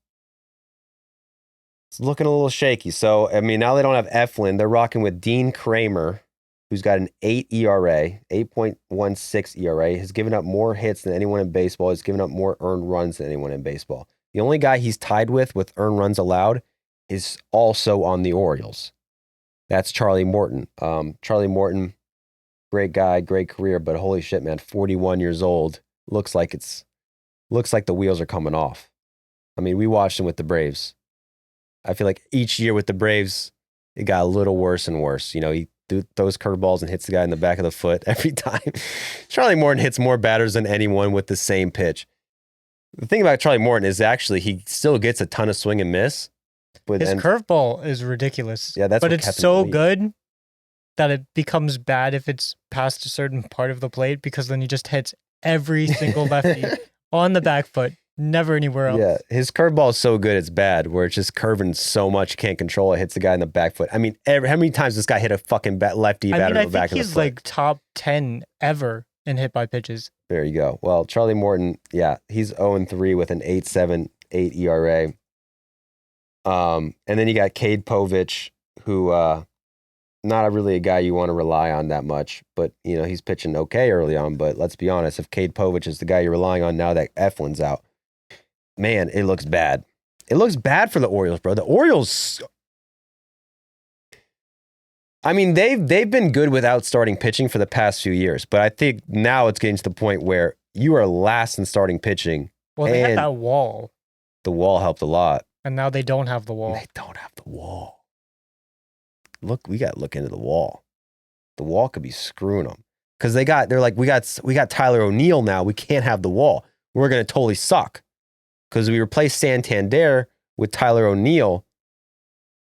It's looking a little shaky. So, I mean, now they don't have Eflin. They're rocking with Dean Kramer, who's got an 8 ERA, 8.16 ERA, has given up more hits than anyone in baseball, has given up more earned runs than anyone in baseball. The only guy he's tied with earned runs allowed is also on the Orioles. That's Charlie Morton. Charlie Morton, great guy, great career, but holy shit, man, 41 years old. Looks like the wheels are coming off. I mean, we watched him with the Braves. I feel like each year with the Braves, it got a little worse and worse. He throws curveballs and hits the guy in the back of the foot every time. Charlie Morton hits more batters than anyone with the same pitch. The thing about Charlie Morton is actually he still gets a ton of swing and miss. But his curveball is ridiculous. Yeah, but it's so good that it becomes bad if it's past a certain part of the plate because then he just hits every single lefty on the back foot, never anywhere else. Yeah, his curveball is so good it's bad, where it's just curving so much you can't control it, hits the guy in the back foot. I mean, how many times this guy hit a fucking lefty batter in the back of the foot? He's like top 10 ever in hit by pitches. There you go. Well, Charlie Morton, yeah, he's 0-3 with an 8.78 ERA. And then you got Cade Povich, who not really a guy you want to rely on that much, but he's pitching okay early on. But let's be honest, if Cade Povich is the guy you're relying on now that Eflin's out, man, it looks bad. It looks bad for the Orioles, bro. The Orioles, I mean, they've been good without starting pitching for the past few years, but I think now it's getting to the point where you are last in starting pitching. Well, they had that wall. The wall helped a lot. And now they don't have the wall. They don't have the wall. Look, we got to look into the wall. The wall could be screwing them. Because they're like, we got Tyler O'Neill now. We can't have the wall. We're going to totally suck. Because we replaced Santander with Tyler O'Neill.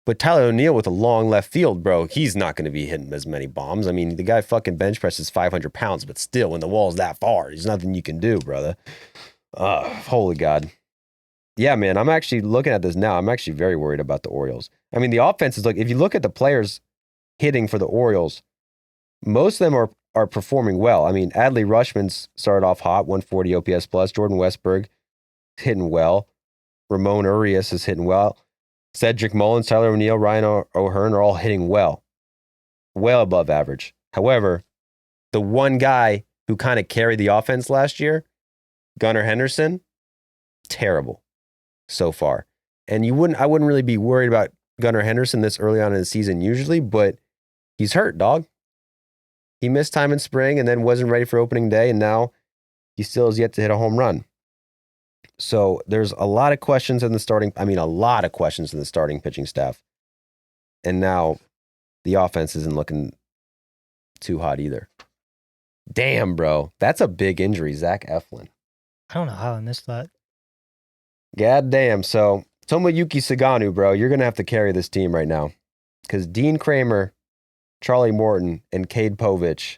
But Tyler O'Neill with a long left field, bro, he's not going to be hitting as many bombs. I mean, the guy fucking bench presses 500 pounds, but still, when the wall's that far, there's nothing you can do, brother. Holy God. Yeah, man, I'm actually looking at this now. I'm actually very worried about the Orioles. I mean, the offense is like, if you look at the players hitting for the Orioles, most of them are performing well. I mean, Adley Rutschman's started off hot, 140 OPS plus. Jordan Westberg hitting well. Ramon Urias is hitting well. Cedric Mullins, Tyler O'Neill, Ryan O'Hearn are all hitting well above average. However, the one guy who kind of carried the offense last year, Gunnar Henderson, terrible so far. And I wouldn't really be worried about Gunnar Henderson this early on in the season usually, but he's hurt, dog. He missed time in spring and then wasn't ready for opening day, and now he still has yet to hit a home run. So there's a lot of questions in the starting pitching staff. And now the offense isn't looking too hot either. Damn, bro. That's a big injury, Zach Eflin. I don't know how I missed that. God damn. So Tomoyuki Saganu, bro, you're going to have to carry this team right now. Because Dean Kramer, Charlie Morton, and Cade Povich,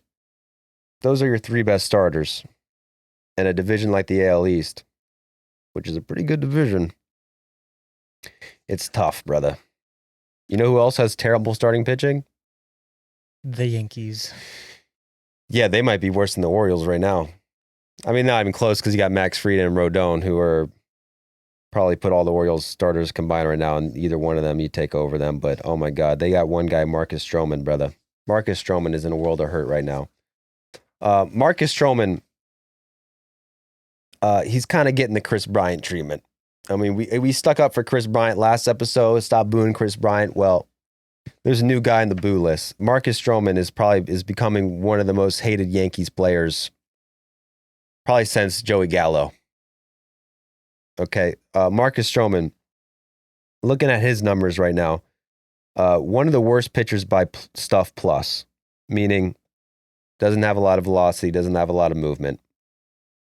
those are your three best starters in a division like the AL East, which is a pretty good division. It's tough, brother. You know who else has terrible starting pitching? The Yankees. Yeah, they might be worse than the Orioles right now. I mean, not even close because you got Max Fried and Rodon, who are probably put all the Orioles starters combined right now, and either one of them, you take over them. But, oh my God, they got one guy, Marcus Stroman, brother. Marcus Stroman is in a world of hurt right now. Marcus Stroman, he's kind of getting the Chris Bryant treatment. I mean, we stuck up for Chris Bryant last episode. Stop booing Chris Bryant. Well, there's a new guy in the boo list. Marcus Stroman is becoming one of the most hated Yankees players probably since Joey Gallo. Okay, Marcus Stroman, looking at his numbers right now, one of the worst pitchers by stuff plus, meaning doesn't have a lot of velocity, doesn't have a lot of movement.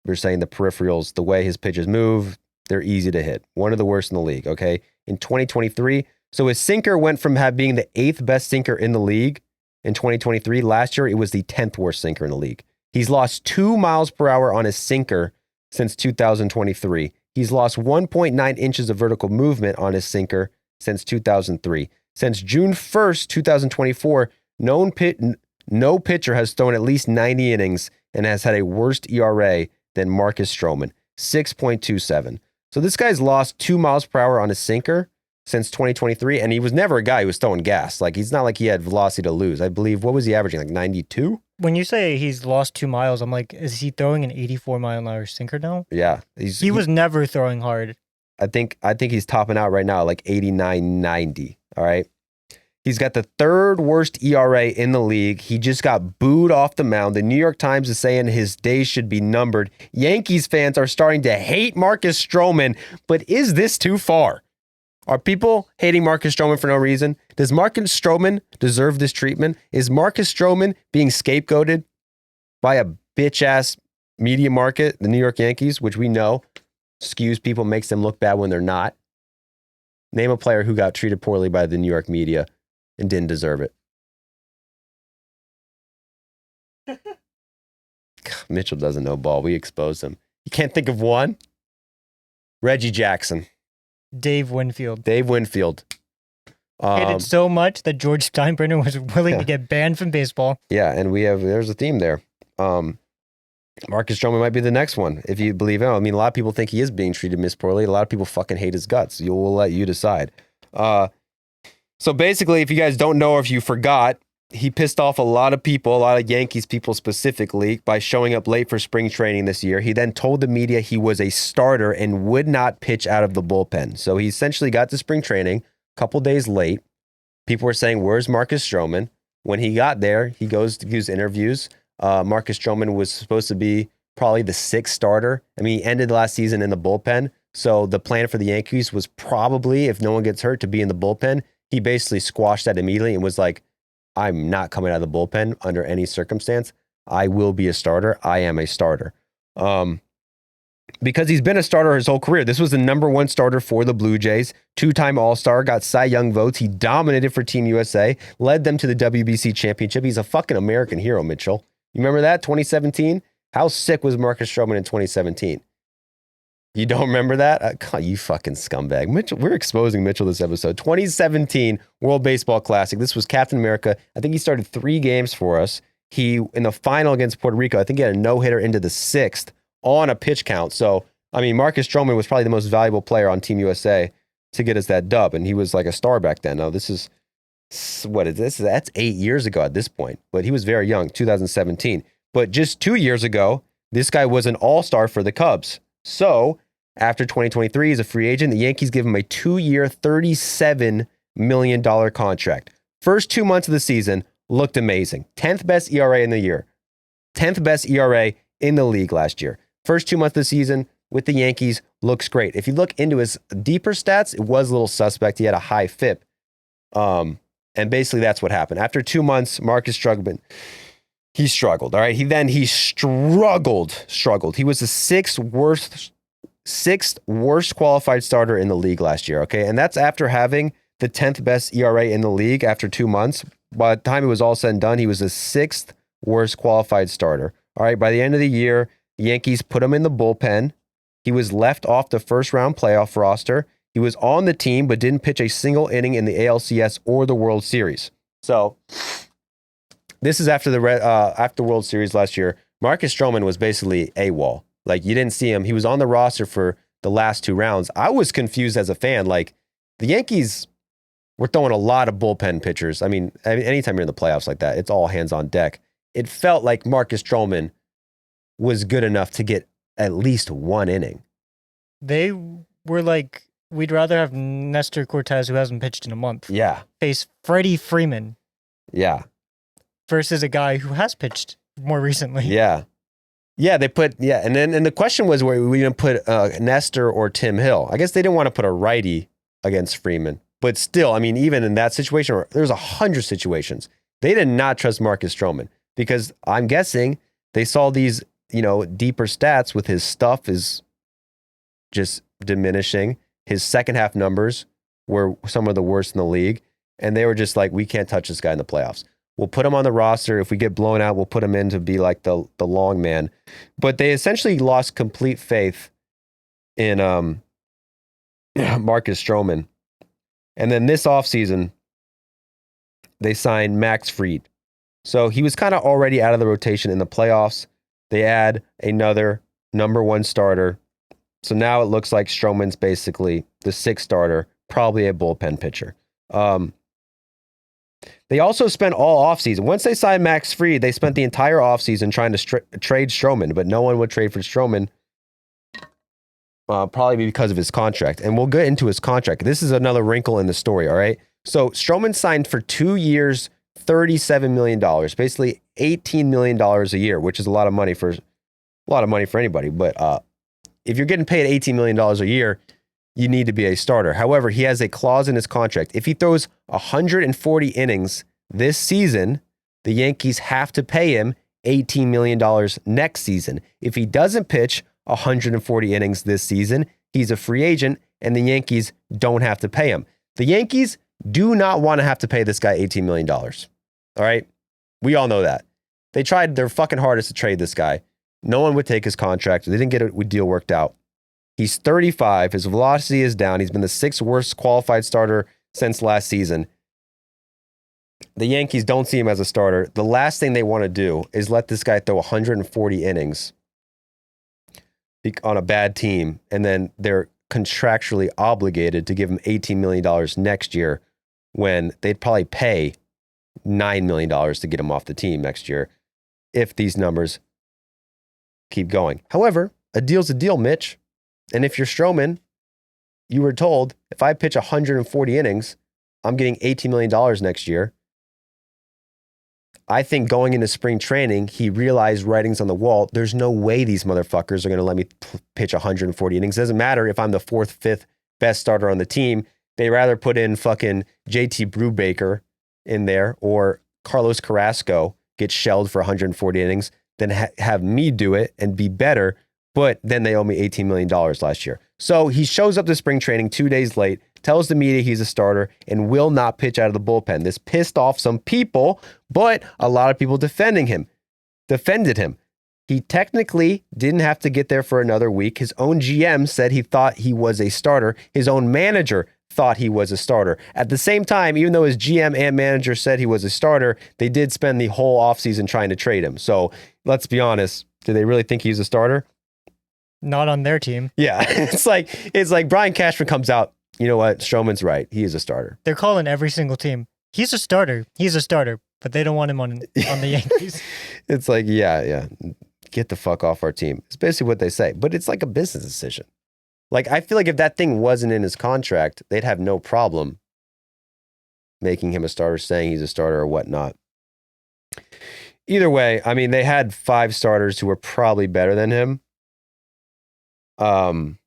We're saying the peripherals, the way his pitches move, they're easy to hit. One of the worst in the league, okay? In 2023, so his sinker went from being the 8th best sinker in the league in 2023. Last year, it was the 10th worst sinker in the league. He's lost 2 miles per hour on his sinker since 2023. He's lost 1.9 inches of vertical movement on his sinker since 2003. Since June 1st, 2024, no pitcher has thrown at least 90 innings and has had a worse ERA than Marcus Stroman, 6.27. So this guy's lost 2 miles per hour on his sinker since 2023, and he was never a guy who was throwing gas. Like, he's not like he had velocity to lose. I believe, what was he averaging, like 92? When you say he's lost 2 miles, I'm like, is he throwing an 84-mile-an-hour sinker now? Yeah. He was never throwing hard. I think he's topping out right now, like 89, 90. All right. He's got the 3rd worst ERA in the league. He just got booed off the mound. The New York Times is saying his days should be numbered. Yankees fans are starting to hate Marcus Stroman, but is this too far? Are people hating Marcus Stroman for no reason? Does Marcus Stroman deserve this treatment? Is Marcus Stroman being scapegoated by a bitch-ass media market, the New York Yankees, which we know skews people, makes them look bad when they're not? Name a player who got treated poorly by the New York media and didn't deserve it. Mitchell doesn't know ball. We exposed him. You can't think of one? Reggie Jackson. Dave Winfield. Hated so much that George Steinbrenner was willing to get banned from baseball. Yeah, and there's a theme there. Marcus Stroman might be the next one, if you believe him. I mean, a lot of people think he is being treated poorly. A lot of people fucking hate his guts. We'll let you decide. So basically, if you guys don't know or if you forgot, he pissed off a lot of people, a lot of Yankees people specifically, by showing up late for spring training this year. He then told the media he was a starter and would not pitch out of the bullpen. So he essentially got to spring training a couple days late. People were saying, where's Marcus Stroman? When he got there, he goes to his interviews. Marcus Stroman was supposed to be probably the 6th starter. I mean, he ended last season in the bullpen. So the plan for the Yankees was probably, if no one gets hurt, to be in the bullpen. He basically squashed that immediately and was like, I'm not coming out of the bullpen under any circumstance. I will be a starter. I am a starter. because he's been a starter his whole career. This was the number one starter for the Blue Jays, 2-time All-Star, got Cy Young votes. He dominated for Team USA, led them to the WBC championship. He's a fucking American hero, Mitchell. You remember that, 2017? How sick was Marcus Stroman in 2017? You don't remember that? God, you fucking scumbag. Mitchell, we're exposing Mitchell this episode. 2017 World Baseball Classic. This was Captain America. I think he started 3 games for us. He, in the final against Puerto Rico, I think he had a no-hitter into the 6th on a pitch count. So, I mean, Marcus Stroman was probably the most valuable player on Team USA to get us that dub, and he was like a star back then. Now, this is, what is this? That's 8 years ago at this point, but he was very young, 2017. But just 2 years ago, this guy was an all-star for the Cubs. So, after 2023, he's a free agent. The Yankees give him a 2-year, $37 million contract. First 2 months of the season looked amazing. 10th best ERA in the year. 10th best ERA in the league last year. First 2 months of the season with the Yankees looks great. If you look into his deeper stats, it was a little suspect. He had a high FIP. And basically that's what happened. After 2 months, Marcus Stroman, he struggled. All right. He struggled. He was the sixth worst qualified starter in the league last year. Okay. And that's after having the 10th best ERA in the league after 2 months. By the time it was all said and done, he was the 6th worst qualified starter. All right. By the end of the year, the Yankees put him in the bullpen. He was left off the first round playoff roster. He was on the team, but didn't pitch a single inning in the ALCS or the World Series. So this is after the World Series last year. Marcus Stroman was basically AWOL. Like, you didn't see him. He was on the roster for the last 2 rounds. I was confused as a fan. Like, the Yankees were throwing a lot of bullpen pitchers. I mean, anytime you're in the playoffs like that, it's all hands on deck. It felt like Marcus Stroman was good enough to get at least 1 inning. They were like, we'd rather have Nestor Cortez, who hasn't pitched in a month, face Freddie Freeman. Yeah. Versus a guy who has pitched more recently. Yeah. Yeah, they put, and the question was, were we going to put Nestor or Tim Hill? I guess they didn't want to put a righty against Freeman. But still, I mean, even in that situation, there's 100 situations. They did not trust Marcus Stroman because I'm guessing they saw these, deeper stats with his stuff is just diminishing. His second half numbers were some of the worst in the league. And they were just like, we can't touch this guy in the playoffs. We'll put him on the roster. If we get blown out, we'll put him in to be like the long man. But they essentially lost complete faith in Marcus Stroman. And then this offseason, they signed Max Fried. So he was kind of already out of the rotation in the playoffs. They add another number 1 starter. So now it looks like Stroman's basically the 6th starter, probably a bullpen pitcher. They also spent all offseason. Once they signed Max Fried, they spent the entire offseason trying to trade Stroman, but no one would trade for Stroman, probably because of his contract. And we'll get into his contract. This is another wrinkle in the story, all right? So Stroman signed for 2 years, $37 million, basically $18 million a year, which is a lot of money for anybody. But if you're getting paid $18 million a year, you need to be a starter. However, he has a clause in his contract. If he throws 140 innings this season, the Yankees have to pay him $18 million next season. If he doesn't pitch 140 innings this season, he's a free agent, and the Yankees don't have to pay him. The Yankees do not want to have to pay this guy $18 million. All right? We all know that. They tried their fucking hardest to trade this guy. No one would take his contract. They didn't get a deal worked out. He's 35. His velocity is down. He's been the 6th worst qualified starter since last season. The Yankees don't see him as a starter. The last thing they want to do is let this guy throw 140 innings on a bad team, and then they're contractually obligated to give him $18 million next year when they'd probably pay $9 million to get him off the team next year if these numbers keep going. However, a deal's a deal, Mitch. And if you're Stroman, you were told, if I pitch 140 innings, I'm getting $18 million next year. I think going into spring training, he realized writings on the wall. There's no way these motherfuckers are going to let me pitch 140 innings. Doesn't matter if I'm the 4th, 5th best starter on the team. They rather put in fucking JT Brubaker in there or Carlos Carrasco get shelled for 140 innings than have me do it and be better but then they owe me $18 million last year. So he shows up to spring training 2 days late, tells the media he's a starter, and will not pitch out of the bullpen. This pissed off some people, but a lot of people defended him. He technically didn't have to get there for another week. His own GM said he thought he was a starter. His own manager thought he was a starter. At the same time, even though his GM and manager said he was a starter, they did spend the whole offseason trying to trade him. So let's be honest. Do they really think he's a starter? Not on their team. Yeah. It's like Brian Cashman comes out. You know what? Stroman's right. He is a starter. They're calling every single team. He's a starter. But they don't want him on the Yankees. It's like, yeah. Get the fuck off our team. It's basically what they say. But it's like a business decision. Like, I feel like if that thing wasn't in his contract, they'd have no problem making him a starter, saying he's a starter or whatnot. Either way, I mean, they had 5 starters who were probably better than him. And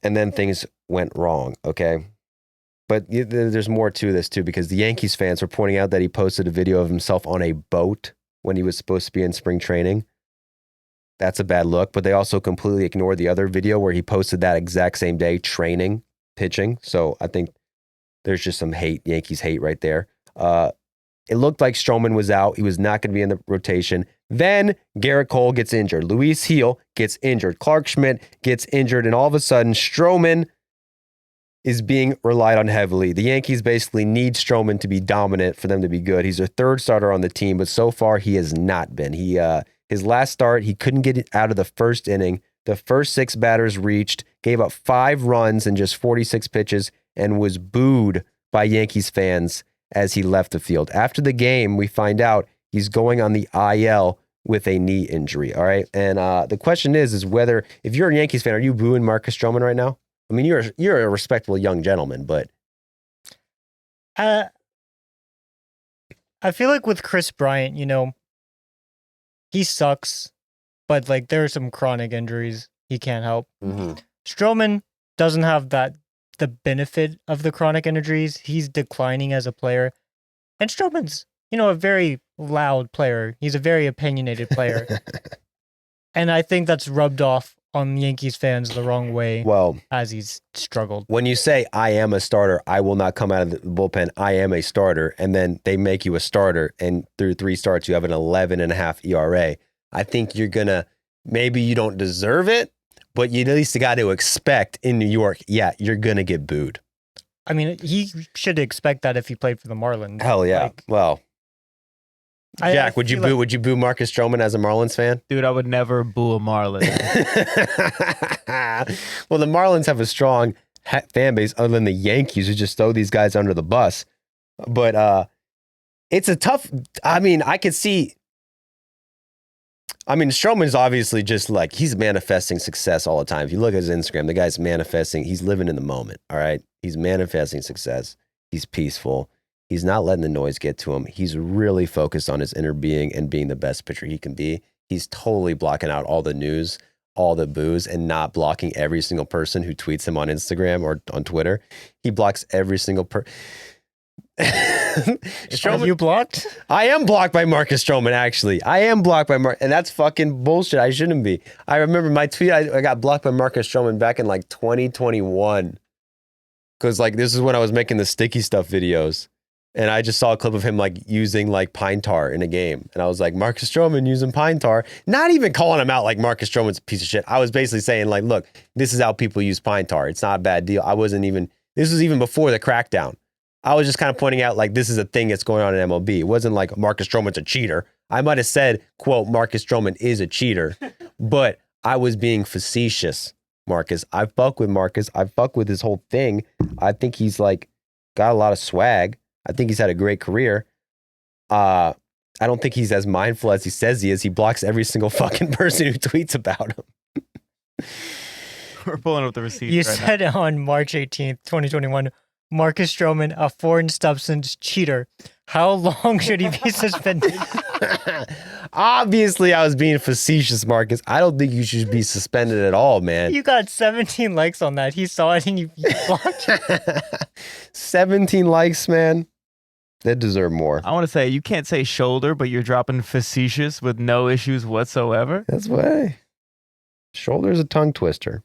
then things went wrong, okay? But there's more to this, too, because the Yankees fans were pointing out that he posted a video of himself on a boat when he was supposed to be in spring training. That's a bad look, but they also completely ignored the other video where he posted that exact same day training, pitching. So I think there's just some hate, Yankees hate right there. It looked like Stroman was out. He was not going to be in the rotation. Then Garrett Cole gets injured. Luis Heel gets injured. Clark Schmidt gets injured. And all of a sudden, Stroman is being relied on heavily. The Yankees basically need Stroman to be dominant for them to be good. He's their 3rd starter on the team, but so far he has not been. His last start, he couldn't get it out of the first inning. The first 6 batters reached, gave up 5 runs in just 46 pitches, and was booed by Yankees fans as he left the field. After the game, we find out he's going on the IL with a knee injury. All right. And the question is whether, if you're a Yankees fan, are you booing Marcus Stroman right now? I mean, you're a respectable young gentleman, but I feel like with Chris Bryant, he sucks, but like there are some chronic injuries he can't help. Mm-hmm. Stroman doesn't have the benefit of the chronic injuries. He's declining as a player, and Stroman's a very loud player. He's a very opinionated player, and I think that's rubbed off on Yankees fans the wrong way. Well, as he's struggled. When you say I am a starter, I will not come out of the bullpen. I am a starter, and then they make you a starter, and through 3 starts you have an 11.5 ERA. I think you're gonna, maybe you don't deserve it, but you at least got to expect in New York, yeah, you're gonna get booed. I mean, he should expect that if he played for the Marlins. Hell yeah. Well, Jack, would you boo Marcus Stroman as a Marlins fan? Dude, I would never boo a Marlin. Well, the Marlins have a strong fan base other than the Yankees who just throw these guys under the bus. But it's a tough, I could see, Stroman's obviously just like, he's manifesting success all the time. If you look at his Instagram, the guy's manifesting, he's living in the moment, all right? He's manifesting success. He's peaceful. He's not letting the noise get to him. He's really focused on his inner being and being the best pitcher he can be. He's totally blocking out all the news, all the boos, and not blocking every single person who tweets him on Instagram or on Twitter. He blocks every single person. Are you blocked? I am blocked by Marcus Stroman, actually. I am blocked by and that's fucking bullshit. I shouldn't be. I remember my tweet, I got blocked by Marcus Stroman back in like 2021. Because like this is when I was making the sticky stuff videos. And I just saw a clip of him like using like pine tar in a game. And I was like, Marcus Stroman using pine tar. Not even calling him out like Marcus Stroman's a piece of shit. I was basically saying like, look, this is how people use pine tar. It's not a bad deal. This was even before the crackdown. I was just kind of pointing out like this is a thing that's going on in MLB. It wasn't like Marcus Stroman's a cheater. I might have said, quote, Marcus Stroman is a cheater. But I was being facetious, Marcus. I fuck with Marcus. I fuck with his whole thing. I think he's like got a lot of swag. I think he's had a great career. I don't think he's as mindful as he says he is. He blocks every single fucking person who tweets about him. We're pulling up the receipts. You said on March 18th, 2021, Marcus Stroman, a foreign substance cheater. How long should he be suspended? Obviously, I was being facetious, Marcus. I don't think you should be suspended at all, man. You got 17 likes on that. He saw it and you blocked. 17 likes, man. They deserve more. I want to say, you can't say shoulder, but you're dropping facetious with no issues whatsoever. That's why. Shoulder's a tongue twister.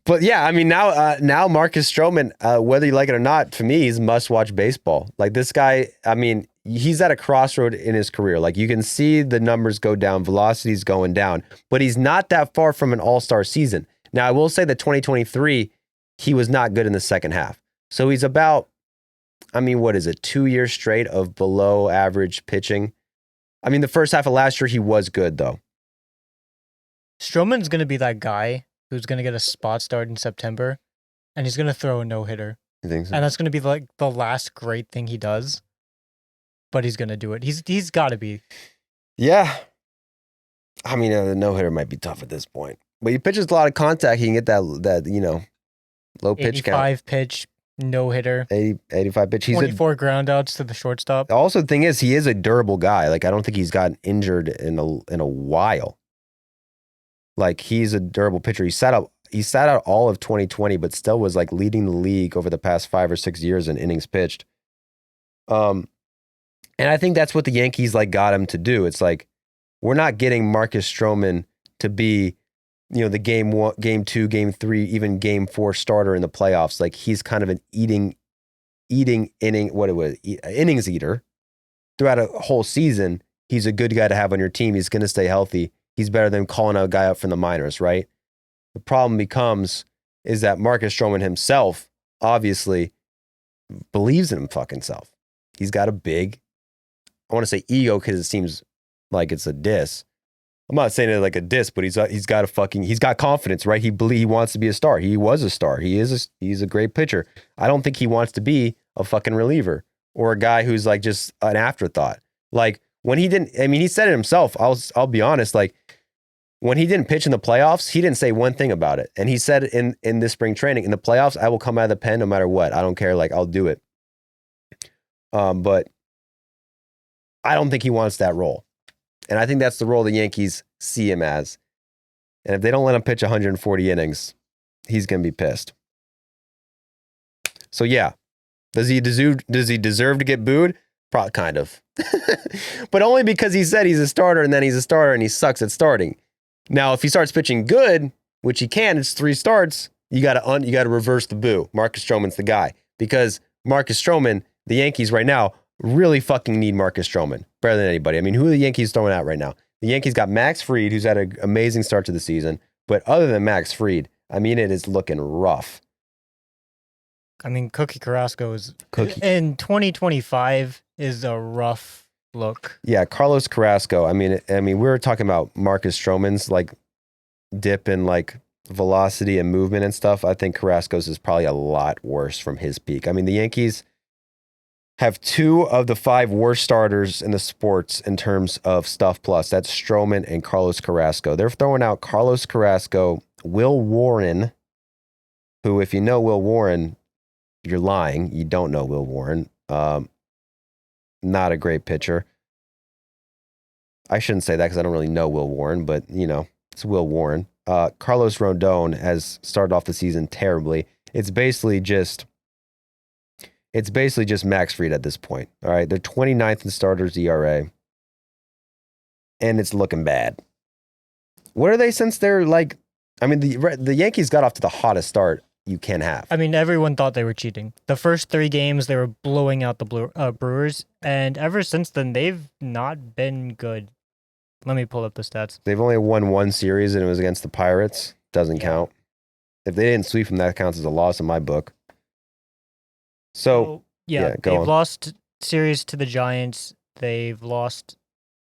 But yeah, I mean now Marcus Stroman, whether you like it or not, to me he's must-watch baseball. Like this guy, I mean, he's at a crossroad in his career. Like you can see the numbers go down, velocity's going down, but he's not that far from an all-star season. Now I will say that 2023, he was not good in the second half. So he's about, I mean, what is it, 2 years straight of below average pitching? I mean, the first half of last year he was good though. Stroman's going to be that guy who's going to get a spot start in September, and he's going to throw a no-hitter. You think so? And that's going to be like the last great thing he does. But he's going to do it. He's got to be. Yeah. I mean, the no-hitter might be tough at this point. But he pitches a lot of contact. He can get that low pitch count. 85 pitch, no-hitter. 85 pitch. He's 24 groundouts to the shortstop. Also, the thing is, he is a durable guy. Like, I don't think he's gotten injured in a while. Like, he's a durable pitcher. He sat out all of 2020, but still was like leading the league over the past 5 or 6 years in innings pitched. And I think that's what the Yankees like got him to do. It's like, we're not getting Marcus Stroman to be, the game 1, game 2, game 3, even game 4 starter in the playoffs. Like he's kind of an innings eater throughout a whole season. He's a good guy to have on your team. He's going to stay healthy. He's better than calling a guy up from the minors, right? The problem is that Marcus Stroman himself obviously believes in him fucking self. He's got a big, I want to say ego because it seems like it's a diss. I'm not saying it like a diss, but he's got confidence, right? He wants to be a star. He was a star. He's a great pitcher. I don't think he wants to be a fucking reliever or a guy who's like just an afterthought. Like when he didn't, I mean, he said it himself. I'll be honest. Like when he didn't pitch in the playoffs, he didn't say one thing about it. And he said in this spring training, in the playoffs, I will come out of the pen no matter what. I don't care. Like I'll do it. But I don't think he wants that role. And I think that's the role the Yankees see him as. And if they don't let him pitch 140 innings, he's going to be pissed. So yeah, does he deserve to get booed? Probably kind of. But only because he said he's a starter and then he's a starter and he sucks at starting. Now, if he starts pitching good, which he can, it's 3 starts, you got to reverse the boo. Marcus Stroman's the guy. Because Marcus Stroman, the Yankees right now, really fucking need Marcus Stroman better than anybody. I mean, who are the Yankees throwing out right now? The Yankees got Max Fried, who's had an amazing start to the season. But other than Max Fried, I mean, it is looking rough. I mean, Cookie Carrasco in 2025 is a rough look. Yeah, Carlos Carrasco. I mean, we were talking about Marcus Stroman's like dip in like velocity and movement and stuff. I think Carrasco's is probably a lot worse from his peak. I mean, the Yankees have 2 of the 5 worst starters in the sports in terms of stuff plus. That's Stroman and Carlos Carrasco. They're throwing out Carlos Carrasco, Will Warren, who, if you know Will Warren, you're lying. You don't know Will Warren. Not a great pitcher. I shouldn't say that because I don't really know Will Warren, but, it's Will Warren. Carlos Rodon has started off the season terribly. It's basically just Max Fried at this point. All right. They're 29th in starters ERA. And it's looking bad. What are they since they're like, I mean, the Yankees got off to the hottest start you can have. I mean, everyone thought they were cheating. The first 3 games, they were blowing out the Brewers. And ever since then, they've not been good. Let me pull up the stats. They've only won 1 series, and it was against the Pirates. Doesn't count. If they didn't sweep them, that counts as a loss in my book. So they've lost series to the Giants. They've lost,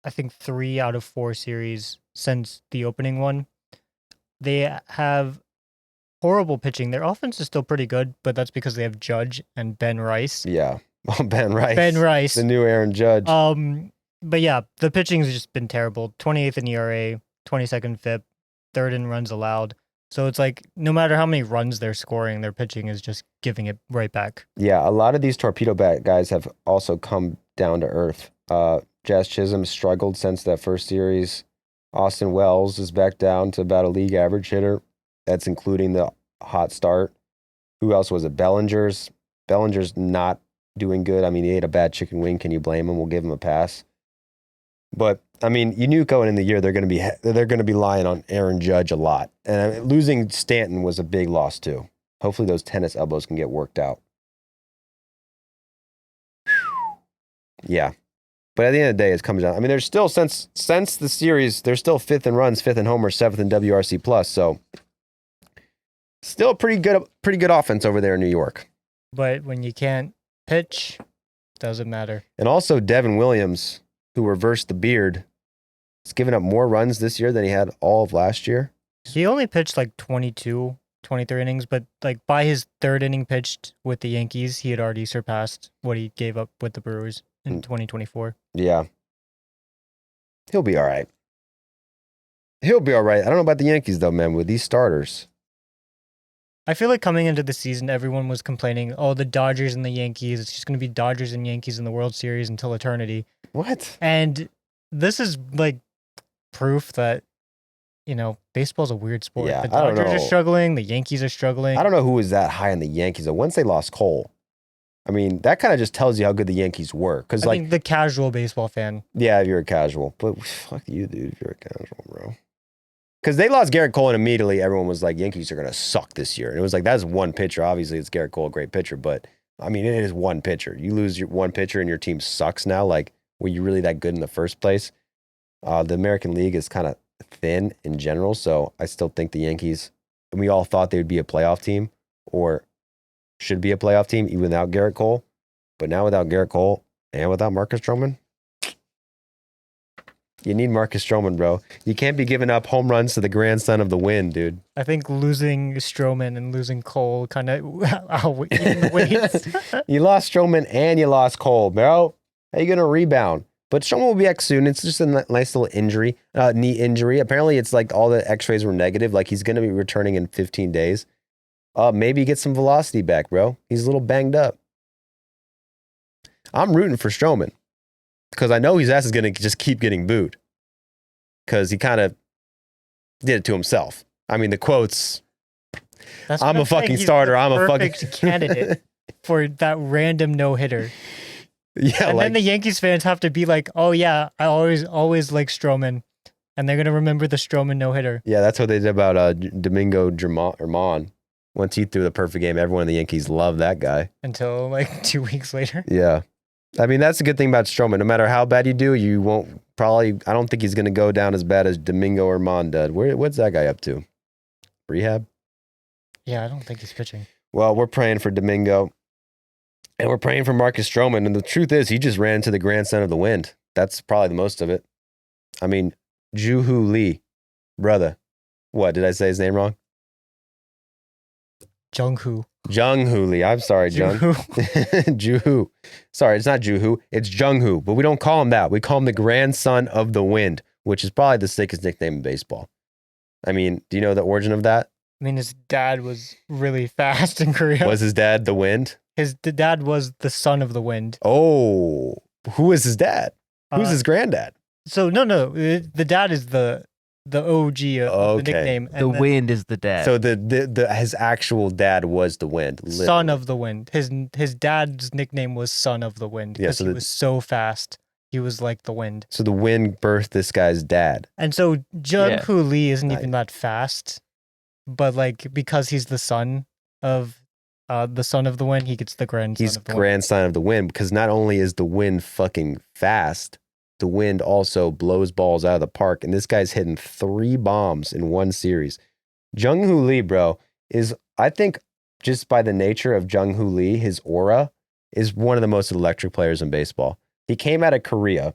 I think, 3 out of 4 series since the opening one. They have horrible pitching. Their offense is still pretty good, but that's because they have Judge and Ben Rice. Yeah, Ben Rice, the new Aaron Judge. But yeah, the pitching has just been terrible. 28th in ERA, 22nd FIP, 3rd in runs allowed. So it's like, no matter how many runs they're scoring, their pitching is just giving it right back. Yeah, a lot of these torpedo bat guys have also come down to earth. Jazz Chisholm struggled since that first series. Austin Wells is back down to about a league average hitter. That's including the hot start. Who else was it? Bellinger's not doing good. I mean, he ate a bad chicken wing. Can you blame him? We'll give him a pass. But I mean, you knew going in the year they're going to be lying on Aaron Judge a lot, and I mean, losing Stanton was a big loss too. Hopefully, those tennis elbows can get worked out. Yeah, but at the end of the day, it comes down. I mean, there's still since the series, they're still 5th in runs, 5th in homers, 7th in WRC plus. So, still a pretty good offense over there in New York. But when you can't pitch, doesn't matter. And also, Devin Williams, who reversed the beard, has given up more runs this year than he had all of last year. He only pitched like 22, 23 innings, but like by his 3rd inning pitched with the Yankees, he had already surpassed what he gave up with the Brewers in 2024. Yeah. He'll be all right. I don't know about the Yankees, though, man, with these starters. I feel like coming into the season, everyone was complaining, oh, the Dodgers and the Yankees, it's just going to be Dodgers and Yankees in the World Series until eternity. What? And this is like proof that, baseball's a weird sport. Yeah, The Dodgers are struggling, the Yankees are struggling. I don't know who was that high on the Yankees. Once they lost Cole, I mean, that kind of just tells you how good the Yankees were. Because, I think the casual baseball fan. Yeah, if you're a casual. But fuck you, dude, if you're a casual, bro. Because they lost Garrett Cole, and immediately everyone was like, Yankees are going to suck this year. And it was like, that's one pitcher. Obviously, it's Garrett Cole, a great pitcher. But, I mean, it is one pitcher. You lose your one pitcher and your team sucks now. Like, were you really that good in the first place? The American League is kind of thin in general. So I still think the Yankees, and we all thought they would be a playoff team or should be a playoff team even without Garrett Cole. But now without Garrett Cole and without Marcus Stroman, you need Marcus Stroman, bro. You can't be giving up home runs to the grandson of the wind, dude. I think losing Stroman and losing Cole kind of even the weights. You lost Stroman and you lost Cole, bro. How you going to rebound? But Stroman will be back soon. It's just a nice little injury, knee injury. Apparently, it's like all the x-rays were negative. Like he's going to be returning in 15 days. Maybe get some velocity back, bro. He's a little banged up. I'm rooting for Stroman. Because I know his ass is going to just keep getting booed. Because he kind of did it to himself. I mean, the quotes, I'm a fucking starter. I'm a fucking candidate for that random no-hitter. Yeah, and then the Yankees fans have to be like, oh yeah, I always like Stroman. And they're going to remember the Stroman no-hitter. Yeah, that's what they did about Domingo Germán. Once he threw the perfect game, everyone in the Yankees loved that guy. Until like 2 weeks later. Yeah. I mean, that's the good thing about Stroman. No matter how bad you do, you won't I don't think he's going to go down as bad as Domingo Germán did. What's that guy up to? Rehab? Yeah, I don't think he's pitching. Well, we're praying for Domingo. And we're praying for Marcus Stroman. And the truth is, he just ran into the grandson of the wind. That's probably the most of it. I mean, Joo-Hoo Lee, brother. What, did I say his name wrong? Jung-Hoo Lee. I'm sorry, Jung. Joo-Hoo. Sorry, it's not Joo-Hoo. It's Jung-Hoo. But we don't call him that. We call him the grandson of the wind, which is probably the sickest nickname in baseball. I mean, do you know the origin of that? I mean, his dad was really fast in Korea. Was his dad the wind? His dad was the son of the wind. Oh, who is his dad? Who's his granddad? So, no. The dad is the OG of the nickname. And the wind is the dad. So his actual dad was the wind. Literally. Son of the wind. His dad's nickname was Son of the Wind because he was so fast. He was like the wind. So the wind birthed this guy's dad. And so Jung-Hoo Lee isn't even that fast, but like because he's the son of the wind, he gets the grandson. He's grandson of the wind because not only is the wind fucking fast, the wind also blows balls out of the park. And this guy's hitting 3 bombs in one series. Jung-Hoo Lee, bro, is, I think, just by the nature of Jung-Hoo Lee, his aura is one of the most electric players in baseball. He came out of Korea.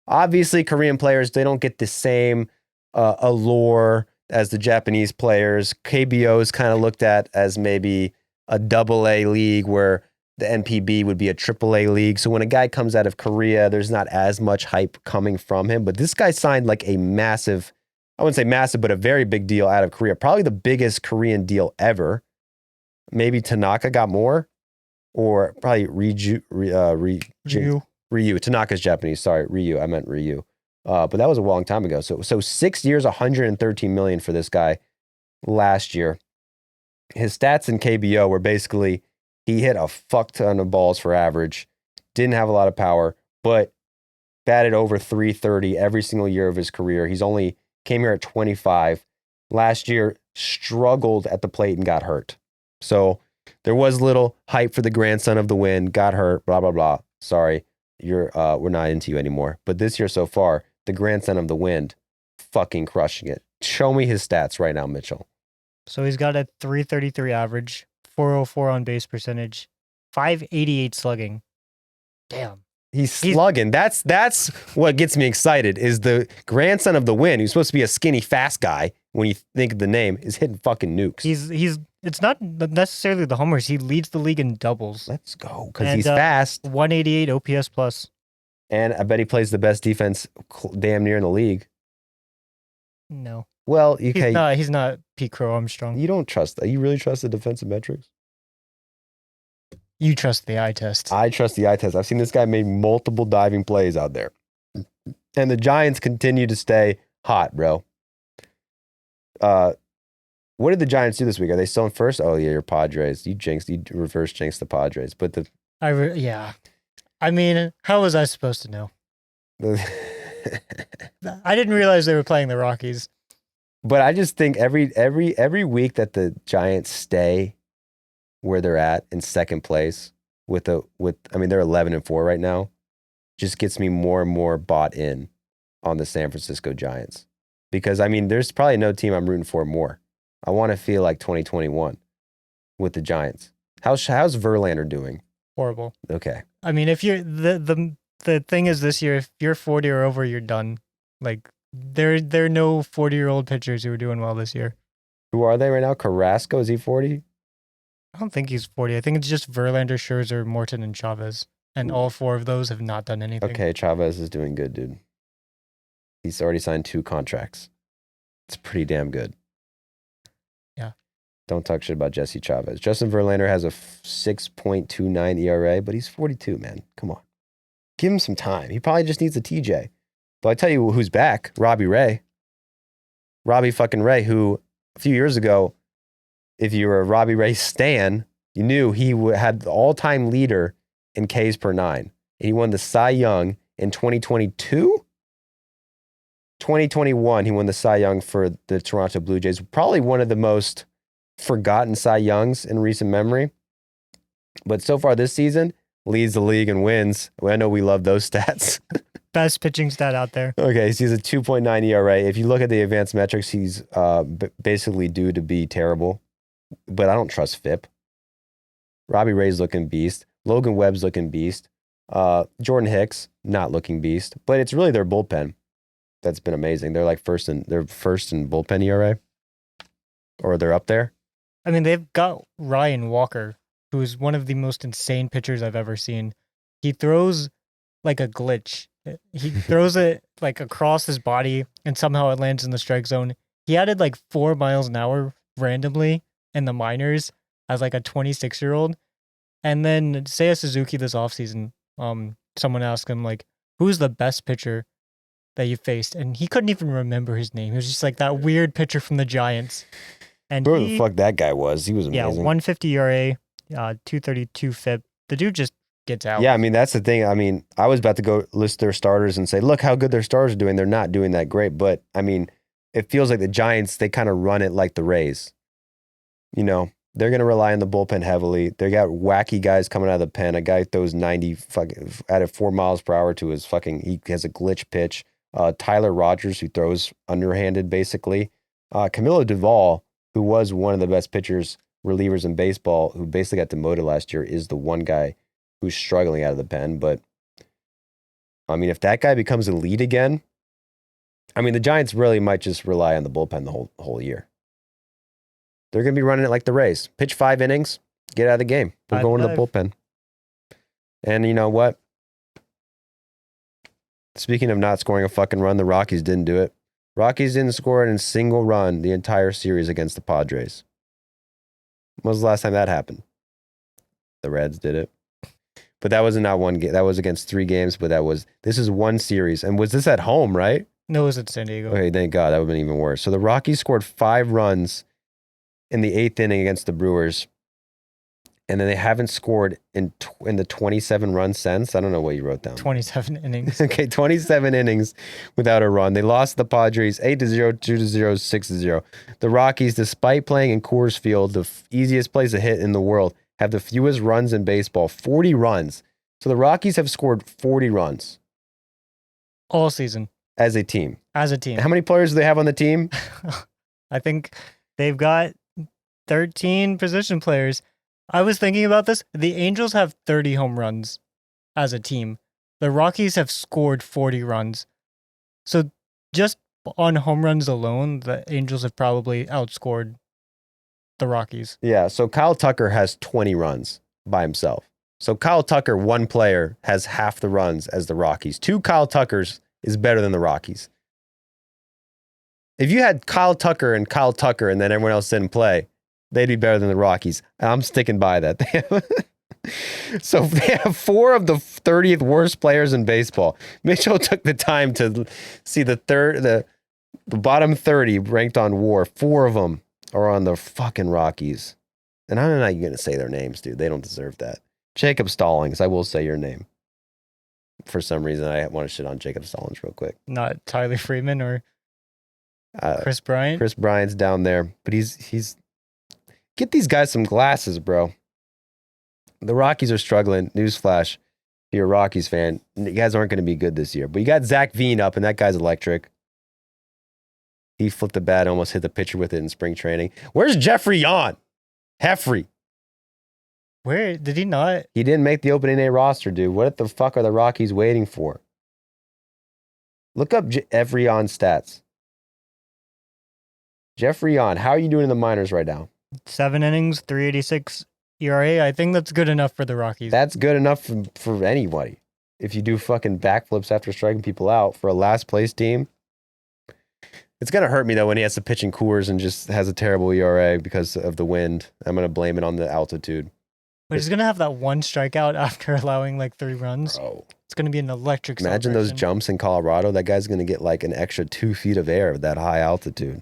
Obviously, Korean players, they don't get the same allure as the Japanese players. KBO is kind of looked at as maybe a AA league where the NPB would be a AAA league. So when a guy comes out of Korea, there's not as much hype coming from him. But this guy signed like a massive, I wouldn't say massive, but a very big deal out of Korea. Probably the biggest Korean deal ever. Maybe Tanaka got more. Or probably Ryu. Tanaka's Japanese. Sorry, Ryu. I meant Ryu. But that was a long time ago. So 6 years, $113 million for this guy last year. His stats in KBO were basically he hit a fuck ton of balls for average, didn't have a lot of power, but batted over 330 every single year of his career. He's only came here at 25. Last year, struggled at the plate and got hurt. So there was little hype for the grandson of the wind, got hurt, blah, blah, blah. Sorry, we're not into you anymore. But this year so far, the grandson of the wind, fucking crushing it. Show me his stats right now, Mitchell. So he's got a 333 average, 404 on base percentage, 588 slugging. Damn. He's slugging. That's what gets me excited is the grandson of the wind, who's supposed to be a skinny, fast guy when you think of the name, is hitting fucking nukes. It's not necessarily the homers. He leads the league in doubles. Let's go, because he's fast. 188 OPS plus. And I bet he plays the best defense damn near in the league. No. Well, okay. He's not Pete Crow Armstrong. You don't trust that. You really trust the defensive metrics? You trust the eye test. I trust the eye test. I've seen this guy make multiple diving plays out there. And the Giants continue to stay hot, bro. What did the Giants do this week? Are they still in first? Oh, yeah, your Padres. You reverse jinxed the Padres. But yeah. I mean, how was I supposed to know? I didn't realize they were playing the Rockies. But I just think every week that the Giants stay where they're at in second place they're 11-4 right now, just gets me more and more bought in on the San Francisco Giants. Because there's probably no team I'm rooting for more. I want to feel like 2021 with the Giants. How's Verlander doing? Horrible. Okay. If you're the thing is this year, if you're 40 or over, you're done. Like there are no 40-year-old pitchers who are doing well this year. Who are they right now? Carrasco, is he 40? I don't think he's 40. I think it's just Verlander, Scherzer, Morton, and Chavez. And all four of those have not done anything. Okay, Chavez is doing good, dude. He's already signed 2 contracts. It's pretty damn good. Yeah. Don't talk shit about Jesse Chavez. Justin Verlander has a 6.29 ERA, but he's 42, man. Come on. Give him some time. He probably just needs a TJ. But I tell you who's back, Robbie Ray. Robbie fucking Ray, who a few years ago, if you were a Robbie Ray stan, you knew he had the all-time leader in Ks per 9. And he won the Cy Young in 2022? 2021, he won the Cy Young for the Toronto Blue Jays. Probably one of the most forgotten Cy Youngs in recent memory. But so far this season, leads the league and wins. I know we love those stats. Best pitching stat out there. Okay, so he's a 2.9 ERA. If you look at the advanced metrics, he's basically due to be terrible. But I don't trust FIP. Robbie Ray's looking beast. Logan Webb's looking beast. Jordan Hicks, not looking beast. But it's really their bullpen that's been amazing. They're like first in bullpen ERA. Or they're up there. They've got Ryan Walker, who is one of the most insane pitchers I've ever seen. He throws like a glitch. He throws it like across his body and somehow it lands in the strike zone. He added like 4 miles an hour randomly in the minors as like a 26-year-old. And then Seiya Suzuki this offseason, someone asked him like, who's the best pitcher that you faced? And he couldn't even remember his name. He was just like that weird pitcher from the Giants. And whoever the fuck that guy was, he was amazing. Yeah, 150 ERA, 232 FIP. The dude just gets out. Yeah, that's the thing. I was about to go list their starters and say, look how good their starters are doing. They're not doing that great. But, it feels like the Giants, they kind of run it like the Rays. They're going to rely on the bullpen heavily. They got wacky guys coming out of the pen. A guy throws 90 fucking at 4 miles per hour to his he has a glitch pitch. Tyler Rogers, who throws underhanded, basically. Camilo Duvall, who was one of the best relievers in baseball, who basically got demoted last year, is the one guy who's struggling out of the pen. But, if that guy becomes elite again, the Giants really might just rely on the bullpen the whole year. They're going to be running it like the Rays. Pitch 5 innings, get out of the game. We're going to the bullpen. And you know what? Speaking of not scoring a fucking run, the Rockies didn't do it. Rockies didn't score in a single run the entire series against the Padres. When was the last time that happened? The Reds did it. But that wasn't not one game. That was against 3 games, but this is one series. And was this at home, right? No, it was at San Diego. Okay, thank God. That would have been even worse. So the Rockies scored 5 runs in the 8th inning against the Brewers. and then they haven't scored in the 27 runs since. I don't know what you wrote down. 27 innings. Okay, 27 innings without a run. They lost the Padres 8-0, 2-0, 6-0. The Rockies, despite playing in Coors Field, the easiest place to hit in the world, have the fewest runs in baseball, 40 runs. So the Rockies have scored 40 runs All season. as a team. As a team. How many players do they have on the team? I think they've got 13 position players. I was thinking about this. The Angels have 30 home runs as a team. The Rockies have scored 40 runs. So just on home runs alone, the Angels have probably outscored the Rockies. Yeah, so Kyle Tucker has 20 runs by himself. So Kyle Tucker, one player, has half the runs as the Rockies. 2 Kyle Tuckers is better than the Rockies. If you had Kyle Tucker and then everyone else didn't play, they'd be better than the Rockies. I'm sticking by that. So they have 4 of the 30th worst players in baseball. Mitchell took the time to see the bottom 30 ranked on WAR. 4 of them are on the fucking Rockies. And I'm not even going to say their names, dude. They don't deserve that. Jacob Stallings, I will say your name. For some reason, I want to shit on Jacob Stallings real quick. Not Tyler Freeman or Chris Bryant. Chris Bryant's down there, but he's get these guys some glasses, bro. The Rockies are struggling. Newsflash, if you're a Rockies fan, you guys aren't going to be good this year. But you got Zach Veen up, and that guy's electric. He flipped the bat, almost hit the pitcher with it in spring training. Where's Jeffrey Yon? Heffrey. Where did he not? He didn't make the opening day roster, dude. What the fuck are the Rockies waiting for? Look up Jeffrey Yon stats. Jeffrey Yon, how are you doing in the minors right now? 7 innings, 3.86 ERA. I think that's good enough for the Rockies. That's good enough for anybody. If you do fucking backflips after striking people out for a last place team. It's going to hurt me, though, when he has to pitch in Coors and just has a terrible ERA because of the wind. I'm going to blame it on the altitude. But he's going to have that one strikeout after allowing like 3 runs. Bro. It's going to be an electric Imagine those celebration. jumps in Colorado. That guy's going to get like an extra 2 feet of air at that high altitude.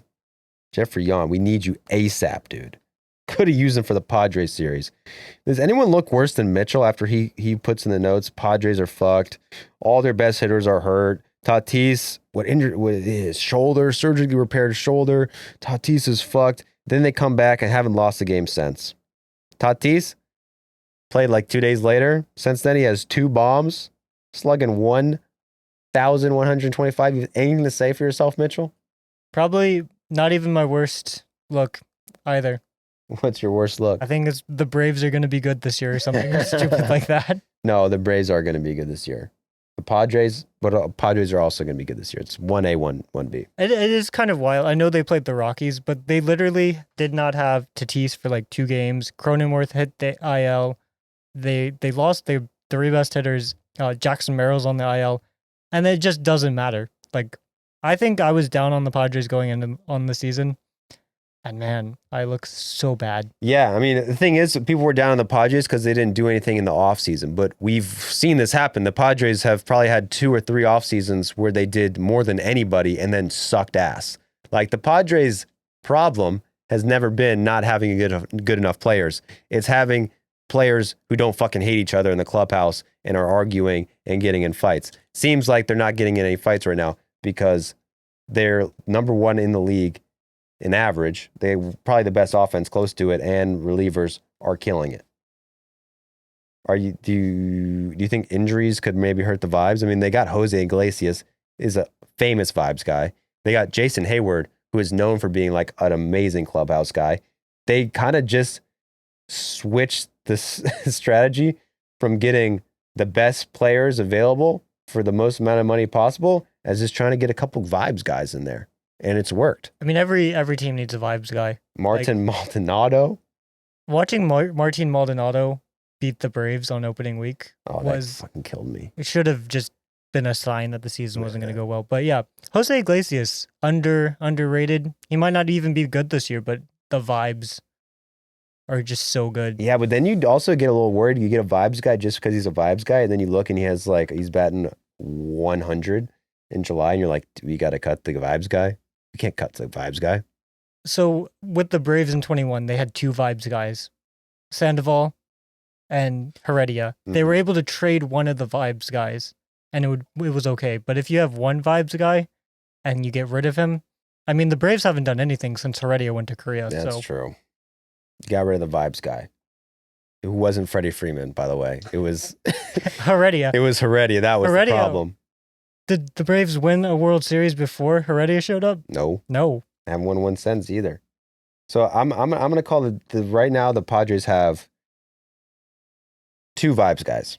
Jeffrey Yon, we need you ASAP, dude. Could have used him for the Padres series. Does anyone look worse than Mitchell after he puts in the notes, Padres are fucked. All their best hitters are hurt. Tatis, what his shoulder, surgically repaired shoulder. Tatis is fucked. Then they come back and haven't lost a game since. Tatis played like 2 days later. Since then, he has 2 bombs, slugging 1,125. You have anything to say for yourself, Mitchell? Probably not even my worst look either. What's your worst look? I think it's the Braves are going to be good this year or something stupid like that. No, the Braves are going to be good this year. The Padres are also going to be good this year. It's 1A, 1B. It is kind of wild. I know they played the Rockies, but they literally did not have Tatis for like 2 games. Cronenworth hit the IL. They lost their 3 best hitters. Jackson Merrill's on the IL. And it just doesn't matter. Like, I think I was down on the Padres going into on the season. And man, I look so bad. Yeah, I mean, the thing is, people were down on the Padres because they didn't do anything in the offseason. But we've seen this happen. The Padres have probably had 2 or 3 off seasons where they did more than anybody and then sucked ass. Like, the Padres' problem has never been not having good enough players. It's having players who don't fucking hate each other in the clubhouse and are arguing and getting in fights. Seems like they're not getting in any fights right now because they're number 1 in the league in average. They're probably the best offense close to it, and relievers are killing it. Do you think injuries could maybe hurt the vibes? I mean, they got Jose Iglesias, is a famous vibes guy. They got Jason Hayward, who is known for being like an amazing clubhouse guy. They kind of just switched this strategy from getting the best players available for the most amount of money possible as just trying to get a couple vibes guys in there. And it's worked. I mean, every team needs a vibes guy. Martin Maldonado. Watching Martin Maldonado beat the Braves on opening week That fucking killed me. It should have just been a sign that the season wasn't going to go well. But yeah, Jose Iglesias, underrated. He might not even be good this year, but the vibes are just so good. Yeah, but then you'd also get a little worried. You get a vibes guy just because he's a vibes guy, and then you look and he's batting 100 in July, and you're like, we got to cut the vibes guy. You can't cut the vibes guy. So with the Braves in 21, they had 2 vibes guys. Sandoval and Heredia. They were able to trade one of the Vibes guys, and it was okay. But if you have one Vibes guy and you get rid of him, I mean, the Braves haven't done anything since Heredia went to Korea. That's true. Got rid of the Vibes guy. It wasn't Freddie Freeman, by the way. It was Heredia. It was Heredia. That was the problem. Did the Braves win a World Series before Heredia showed up? No. I haven't won one since either. So I'm gonna call the right now the Padres have two Vibes guys.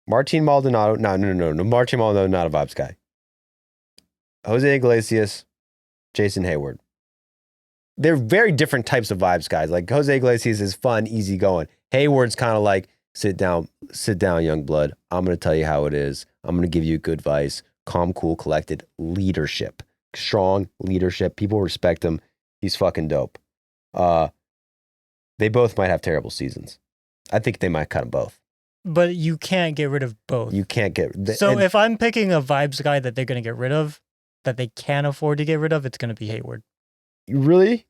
Martin Maldonado. No. Martin Maldonado, not a Vibes guy. Jose Iglesias, Jason Hayward. They're very different types of Vibes guys. Like Jose Iglesias is fun, easygoing. Hayward's kind of like, sit down, young blood. I'm gonna tell you how it is. I'm gonna give you good advice. Calm, cool, collected leadership. Strong leadership. People respect him. He's fucking dope. They both might have terrible seasons. I think they might cut them both. But you can't get rid of both. You can't get... if I'm picking a Vibes guy that they're going to get rid of, that they can't afford to get rid of, it's going to be Hayward. Really?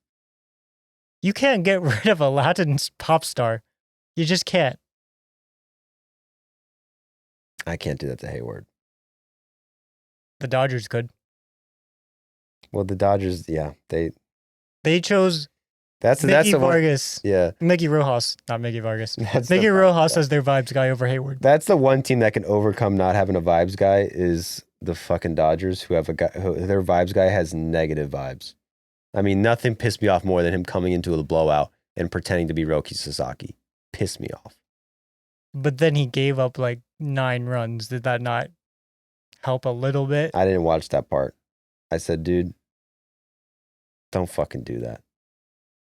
You can't get rid of a Latin pop star. You just can't. I can't do that to Hayward. The Dodgers could. Well, the Dodgers, yeah, they chose that's Mickey the Vargas. One, yeah, Mickey Rojas, not Mickey Vargas. Mickey Rojas as their Vibes guy over Hayward. That's the one team that can overcome not having a Vibes guy is the fucking Dodgers, who have a guy their Vibes guy has negative vibes. I mean, nothing pissed me off more than him coming into a blowout and pretending to be Roki Sasaki. Pissed me off. But then he gave up like 9 runs. Did that not help a little bit? I didn't watch that part. I said, dude, don't fucking do that.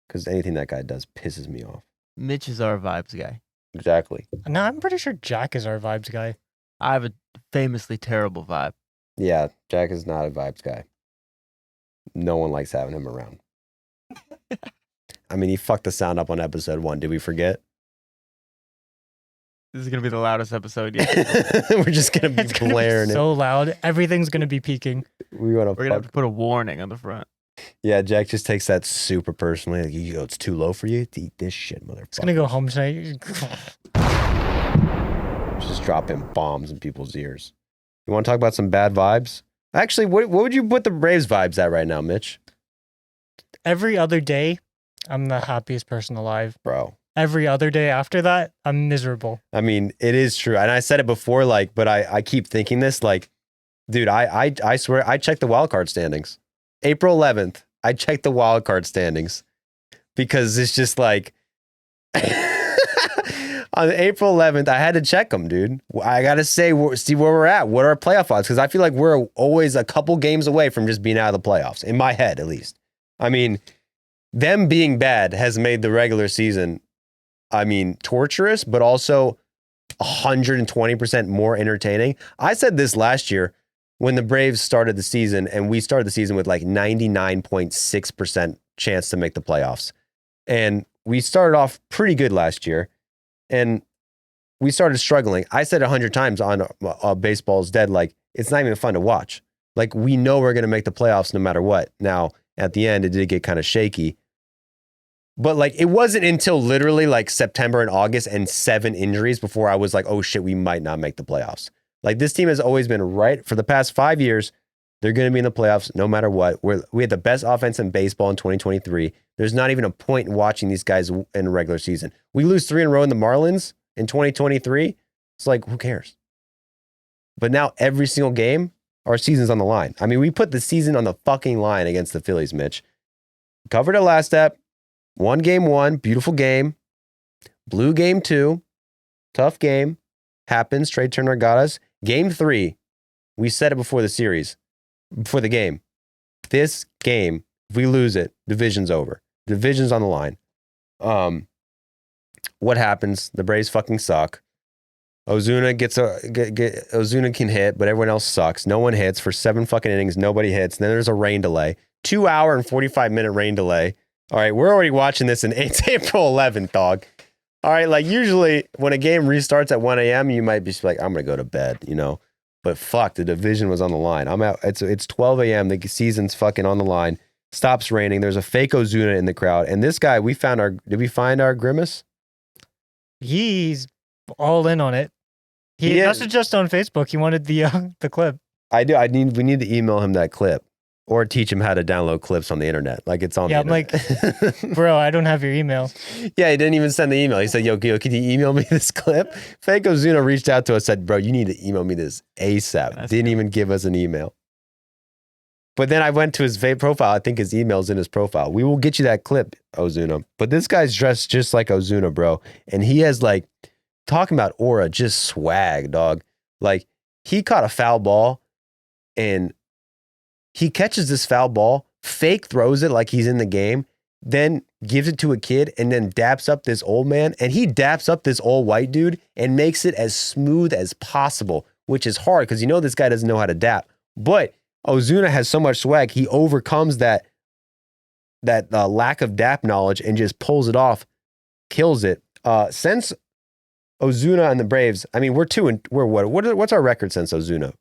Because anything that guy does pisses me off. Mitch is our Vibes guy. Exactly. No, I'm pretty sure Jack is our Vibes guy. I have a famously terrible vibe. Yeah, Jack is not a Vibes guy. No one likes having him around. I mean, he fucked the sound up on episode 1. Did we forget? This is going to be the loudest episode yet. We're just going to be blaring so loud. Everything's going to be peaking. We're going to have to put a warning on the front. Yeah, Jack just takes that super personally. Like, you go, it's too low for you to eat this shit, motherfucker. It's going to go home tonight. Just dropping bombs in people's ears. You want to talk about some bad vibes? Actually, what would you put the Braves vibes at right now, Mitch? Every other day, I'm the happiest person alive. Bro. Every other day after that, I'm miserable. I mean, it is true. And I said it before, like, but I keep thinking this, like, dude, I swear, I checked the wild card standings. April 11th, I checked the wild card standings because it's just like, on April 11th, I had to check them, dude. I got to see where we're at. What are our playoff odds? Because I feel like we're always a couple games away from just being out of the playoffs, in my head, at least. I mean, them being bad has made the regular season, I mean, torturous, but also 120% more entertaining. I said this last year when the Braves started the season, and we started the season with like 99.6% chance to make the playoffs. And we started off pretty good last year, and we started struggling. I said 100 times on Baseball's Dead, like, it's not even fun to watch. Like, we know we're going to make the playoffs no matter what. Now, at the end, it did get kind of shaky. But like, it wasn't until literally like September and August and 7 injuries before I was like, oh shit, we might not make the playoffs. Like, this team has always been right for the past 5 years. They're going to be in the playoffs no matter what. We had the best offense in baseball in 2023. There's not even a point in watching these guys in a regular season. We lose 3 in a row in the Marlins in 2023. It's like, who cares? But now every single game, our season's on the line. I mean, we put the season on the fucking line against the Phillies, Mitch. Covered it last step. Won game 1, beautiful game. Blew game 2, tough game. Happens, Trey Turner got us. Game 3, we said it before the series, before the game. This game, if we lose it, division's over. Division's on the line. What happens? The Braves fucking suck. Ozuna Ozuna can hit, but everyone else sucks. No one hits for 7 fucking innings. Nobody hits. And then there's a rain delay. 2 hour and 45-minute rain delay. All right, we're already watching this, and it's April 11th, dog. All right, like, usually when a game restarts at 1 a.m., you might be like, I'm going to go to bed, you know. But fuck, the division was on the line. I'm out. It's 12 a.m. The season's fucking on the line. Stops raining. There's a fake Ozuna in the crowd. And this guy, did we find our Grimace? He's all in on it. He is. messaged us on Facebook. He wanted the clip. I do. We need to email him that clip or teach him how to download clips on the internet. Like it's on the internet. Bro, I don't have your email. Yeah, he didn't even send the email. He said, yo, can you email me this clip? Fake Ozuna reached out to us, said, bro, you need to email me this ASAP. Didn't even give us an email. But then I went to his profile. I think his email's in his profile. We will get you that clip, Ozuna. But this guy's dressed just like Ozuna, bro. And he has like, talking about aura, just swag, dog. Like he caught a foul ball and he catches this foul ball, fake throws it like he's in the game, then gives it to a kid and then daps up this old man. And he daps up this old white dude and makes it as smooth as possible, which is hard because you know this guy doesn't know how to dap. But Ozuna has so much swag, he overcomes that lack of dap knowledge and just pulls it off, kills it. Since Ozuna and the Braves, I mean, we're what's our record since Ozuna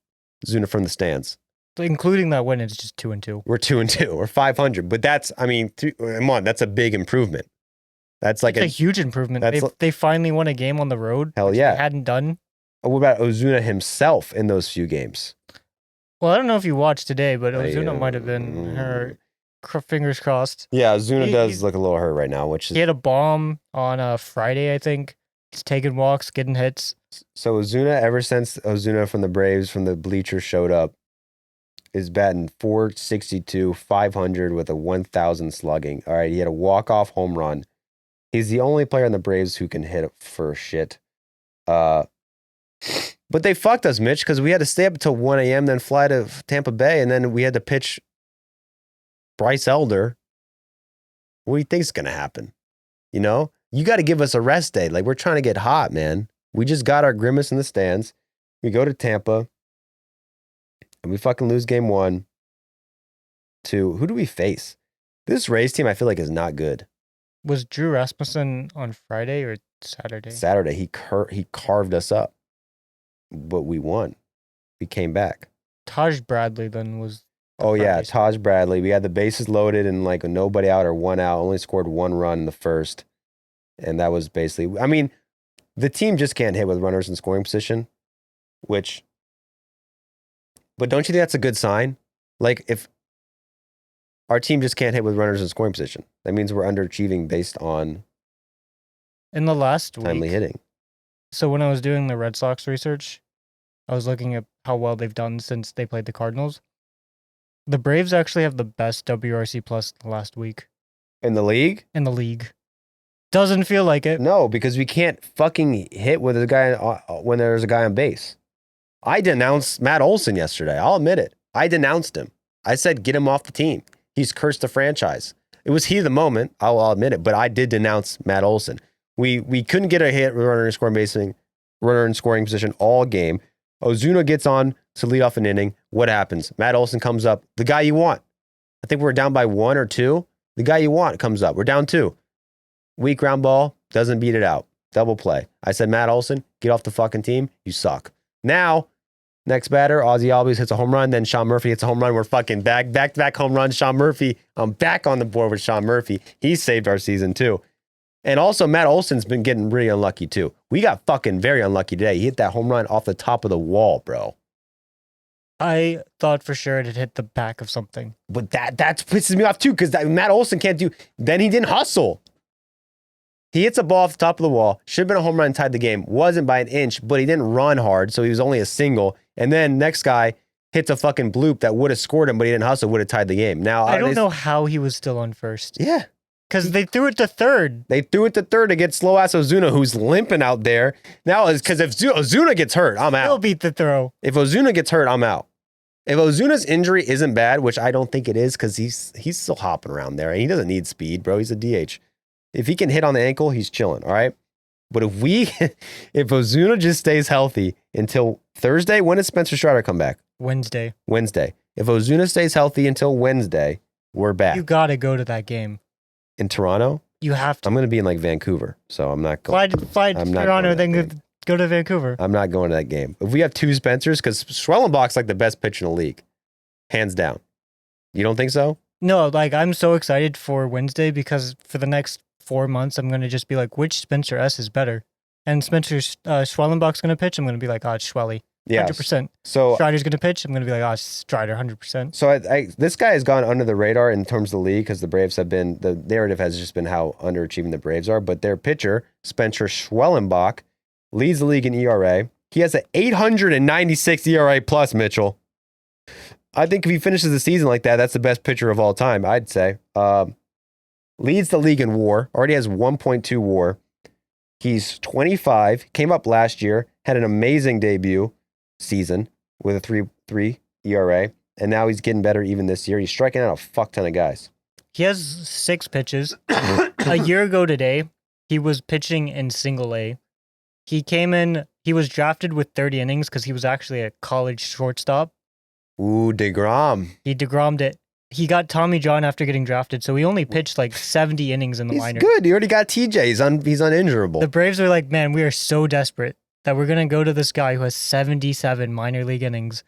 from the stands? Including that win, it's just 2-2. We're 2-2. We're 500. But that's, I mean, come on, that's a big improvement. That's like a huge improvement. They finally won a game on the road. Hell yeah. They hadn't done. What about Ozuna himself in those few games? Well, I don't know if you watched today, but Ozuna might have been hurt. Fingers crossed. Yeah, Ozuna does look a little hurt right now, he had a bomb on Friday, I think. He's taking walks, getting hits. So Ozuna, ever since Ozuna from the Braves, from the bleachers showed up, is batting .462, 500 with a 1,000 slugging. All right, he had a walk-off home run. He's the only player in the Braves who can hit for shit. But they fucked us, Mitch, because we had to stay up until 1 a.m., then fly to Tampa Bay, and then we had to pitch Bryce Elder. What do you think's going to happen? You know? You got to give us a rest day. Like, we're trying to get hot, man. We just got our grimace in the stands. We go to Tampa, and we fucking lose game 1 to, who do we face? This Rays team, I feel like, is not good. Was Drew Rasmussen on Friday or Saturday? Saturday. He carved us up, but we won. We came back. Taj Bradley then was. Oh, yeah, Taj Bradley. We had the bases loaded and like nobody out or 1 out. Only scored 1 run in the first. And that was basically, I mean, the team just can't hit with runners in scoring position, but don't you think that's a good sign? Like, if our team just can't hit with runners in scoring position, that means we're underachieving based on in the last week, timely hitting. So when I was doing the Red Sox research, I was looking at how well they've done since they played the Cardinals. The Braves actually have the best WRC plus last week. In the league? In the league. Doesn't feel like it. No, because we can't fucking hit with a guy when there's a guy on base. I denounced Matt Olson yesterday. I'll admit it. I denounced him. I said, get him off the team. He's cursed the franchise. It was heat of the moment. I'll admit it. But I did denounce Matt Olson. We couldn't get a hit runner in scoring position all game. Ozuna gets on to lead off an inning. What happens? Matt Olson comes up. The guy you want. I think we're down by 1 or 2. The guy you want comes up. We're down 2. Weak ground ball. Doesn't beat it out. Double play. I said, Matt Olson, get off the fucking team. You suck. Now, next batter, Ozzie Albies hits a home run. Then Sean Murphy hits a home run. We're fucking back-to-back home runs. Sean Murphy, I'm back on the board with Sean Murphy. He saved our season too. And also, Matt Olson's been getting really unlucky too. We got fucking very unlucky today. He hit that home run off the top of the wall, bro. I thought for sure it had hit the back of something. But that pisses me off too, because Matt Olson can't do. Then he didn't hustle. He hits a ball off the top of the wall. Should have been a home run, tied the game. Wasn't by an inch, but he didn't run hard, so he was only a single. And then next guy hits a fucking bloop that would have scored him, but he didn't hustle, would have tied the game. Now I don't know how he was still on first. Yeah. Because they threw it to third. They threw it to third to get slow ass Ozuna, who's limping out there. Now, because if Ozuna gets hurt, I'm out. He'll beat the throw. If Ozuna gets hurt, I'm out. If Ozuna's injury isn't bad, which I don't think it is, because he's still hopping around there. And he doesn't need speed, bro. He's a DH. If he can hit on the ankle, he's chilling, all right? But if Ozuna just stays healthy until Thursday, when does Spencer Strider come back? Wednesday. If Ozuna stays healthy until Wednesday, we're back. You got to go to that game. In Toronto? You have to. I'm going to be in like Vancouver, so I'm not going. Fly to Toronto, then go to Vancouver. I'm not going to that game. If we have 2 Spencers, because Schwellenbach's like the best pitcher in the league, hands down. You don't think so? No, like I'm so excited for Wednesday because for the next 4 months, I'm going to just be like, which Spencer S is better? and Spencer Schwellenbach's going to pitch, I'm going to be like, it's Schwelly. Yeah. 100%. So Strider's going to pitch, I'm going to be like, Strider, 100%. So this guy has gone under the radar in terms of the league because the Braves have been, the narrative has just been how underachieving the Braves are. But their pitcher, Spencer Schwellenbach, leads the league in ERA. He has an 896 ERA plus, Mitchell. I think if he finishes the season like that, that's the best pitcher of all time, I'd say. Leads the league in WAR, already has 1.2 WAR. He's 25, came up last year, had an amazing debut season with a 3.3 ERA, and now he's getting better even this year. He's striking out a fuck ton of guys. He has 6 pitches. A year ago today, he was pitching in single A. He came in, he was drafted with 30 innings because he was actually a college shortstop. Ooh, DeGrom. He DeGrommed it. He got Tommy John after getting drafted, so he only pitched like 70 innings in the He's minors. good. He already got TJ. He's uninjurable. The Braves are like, man, we are so desperate that we're going to go to this guy who has 77 minor league innings.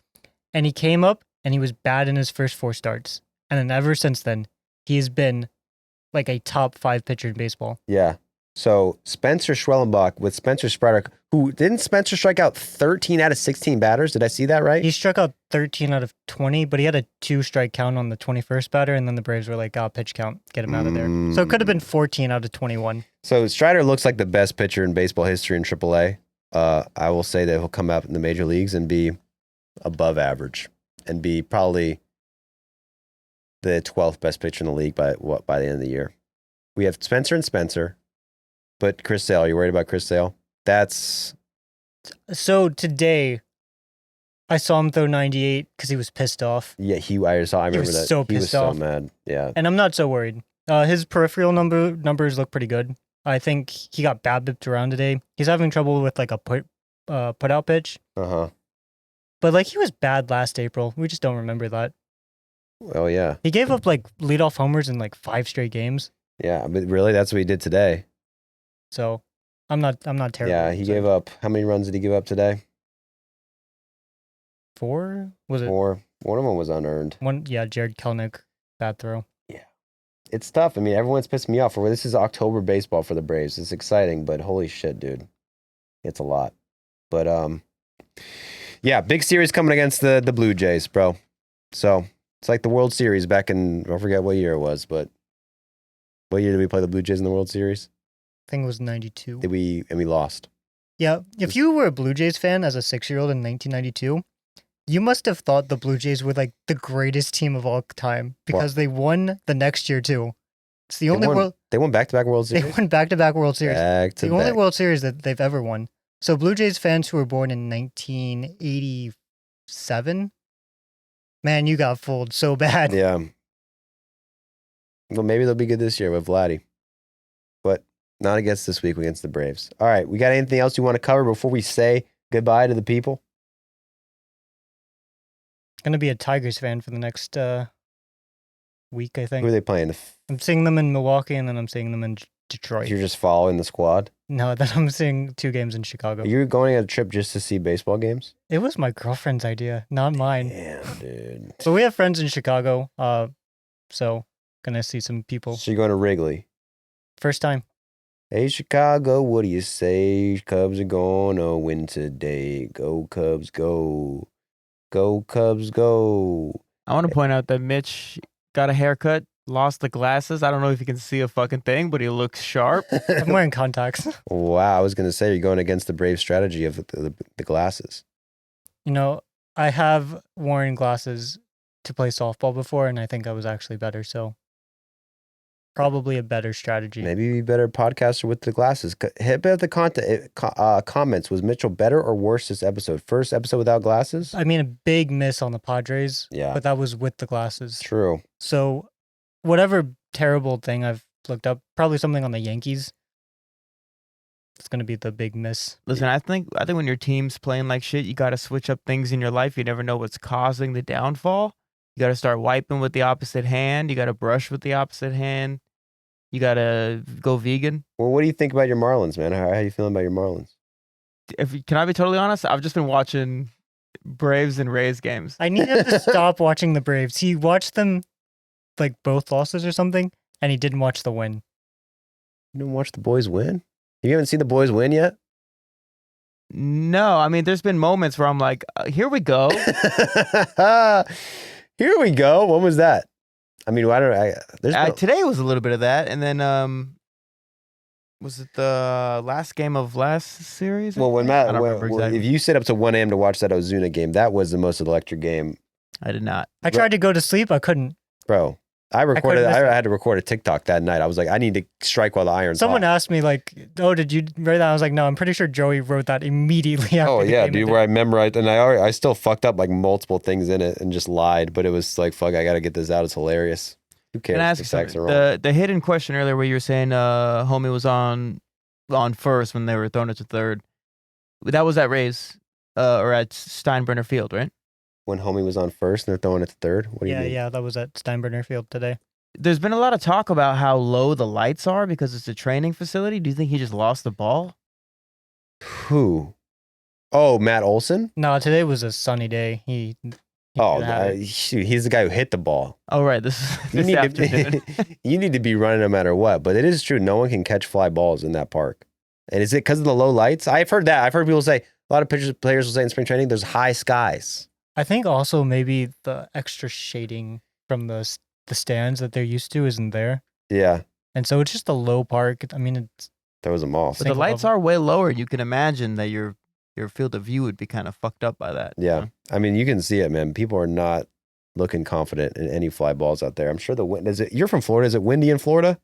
And he came up and he was bad in his first 4 starts. And then ever since then, he's been like a top 5 pitcher in baseball. Yeah. So Spencer Schwellenbach with Spencer Strider, who didn't Spencer strike out 13 out of 16 batters? Did I see that right? He struck out 13 out of 20, but he had a 2-strike count on the 21st batter. And then the Braves were like, pitch count, get him out of there. So it could have been 14 out of 21. So Strider looks like the best pitcher in baseball history in AAA. I will say that he'll come out in the major leagues and be above average and be probably the 12th best pitcher in the league by the end of the year. We have Spencer and Spencer, but Chris Sale, are you worried about Chris Sale? So today, I saw him throw 98 because he was pissed off. Yeah, I remember was that. so He was pissed so off. mad. Yeah. And I'm not so worried. His peripheral numbers look pretty good. I think he got BABIP'd around today. He's having trouble with like a put out pitch. Uh-huh. But like he was bad last April. We just don't remember that. Well, yeah. He gave up like leadoff homers in like 5 straight games. Yeah, but really, that's what he did today. So I'm not terrible. Yeah, he gave up, how many runs did he give up today? 4? Was it? 4. One of them was unearned. Jared Kelenic, bad throw. It's tough. I mean, everyone's pissed me off. This is October baseball for the Braves. It's exciting, but holy shit, dude. It's a lot. But, yeah, big series coming against the Blue Jays, bro. So, it's like the World Series back in, I forget what year it was, but what year did we play the Blue Jays in the World Series? I think it was 92. And we lost. Yeah, if you were a Blue Jays fan as a 6-year-old in 1992, you must have thought the Blue Jays were like the greatest team of all time because they won the next year too. It's the only They won back-to-back World Series? They won back-to-back World Series. The only World Series that they've ever won. So Blue Jays fans who were born in 1987, man, you got fooled so bad. Yeah. Well, maybe they'll be good this year with Vladdy. But not against this week against the Braves. All right, we got anything else you want to cover before we say goodbye to the people? Going to be a Tigers fan for the next week, I think. Who are they playing? I'm seeing them in Milwaukee, and then I'm seeing them in Detroit. You're just following the squad? No, then I'm seeing 2 games in Chicago. You're going on a trip just to see baseball games? It was my girlfriend's idea, not mine. Damn, dude. So we have friends in Chicago, so gonna see some people. So you're going to Wrigley? First time. Hey, Chicago, what do you say? Cubs are gonna win today. Go, Cubs, go. Go, Cubs, go. I want to point out that Mitch got a haircut, lost the glasses. I don't know if you can see a fucking thing, but he looks sharp. I'm wearing contacts. Wow, I was going to say you're going against the Brave strategy of the glasses. You know, I have worn glasses to play softball before, and I think I was actually better, so probably a better strategy. Maybe you'd be better podcaster with the glasses. Hit up the comments. Was Mitchell better or worse this episode? First episode without glasses? I mean, a big miss on the Padres, Yeah. but that was with the glasses. True. So whatever terrible thing I've looked up, probably something on the Yankees. It's going to be the big miss. Listen, I think when your team's playing like shit, you got to switch up things in your life. You never know what's causing the downfall. You got to start wiping with the opposite hand. You got to brush with the opposite hand. You got to go vegan. Well, what do you think about your Marlins, man? How are you feeling about your Marlins? Can I be totally honest? I've just been watching Braves and Rays games. I need him to stop watching the Braves. He watched them like both losses or something, and he didn't watch the win. You didn't watch the boys win? You haven't seen the boys win yet? No, I mean, there's been moments where I'm like, here we go. Here we go. What was that? I mean, I don't. Today was a little bit of that, and then was it the last game of last series? Well, when I Matt, don't remember exactly. if you sit up to 1 a.m. to watch that Ozuna game, that was the most electric game, I did not. I tried to go to sleep. I couldn't. bro. I couldn't miss it. had to record a TikTok that night. I was like, I need to strike while the iron's Someone hot. asked me like, "Oh, did you write that?" I was like, "No, I'm pretty sure Joey wrote that immediately after." Oh the yeah, game dude. ended. Where I memorized, and I still fucked up like multiple things in it and just lied. But it was like, fuck, I got to get this out. It's hilarious. Who cares? Can I ask The you facts something? are wrong. The hidden question earlier where you were saying homie was on first when they were throwing it to third. That was at Rays or at Steinbrenner Field, right? When homie was on first and they're throwing it to third. What do you mean? Yeah, that was at Steinbrenner Field today. There's been a lot of talk about how low the lights are because it's a training facility. Do you think he just lost the ball? Who? Oh, Matt Olson. No, today was a sunny day. He Oh, could have had it. shoot, he's the guy who hit the ball. Oh, right. This is You this need afternoon. to you need to be running no matter what. But it is true, no one can catch fly balls in that park. And is it because of the low lights? I've heard that. I've heard people say a lot of players will say in spring training there's high skies. I think also maybe the extra shading from the stands that they're used to isn't there, Yeah, and so it's just a low park. I mean, it's throws them off. But the Think lights above- are way lower. You can imagine that your field of view would be kind of fucked up by that. Yeah, You know? I mean you can see it, man. People are not looking confident in any fly balls out there. I'm sure the wind is it. You're from Florida. Is it windy in Florida?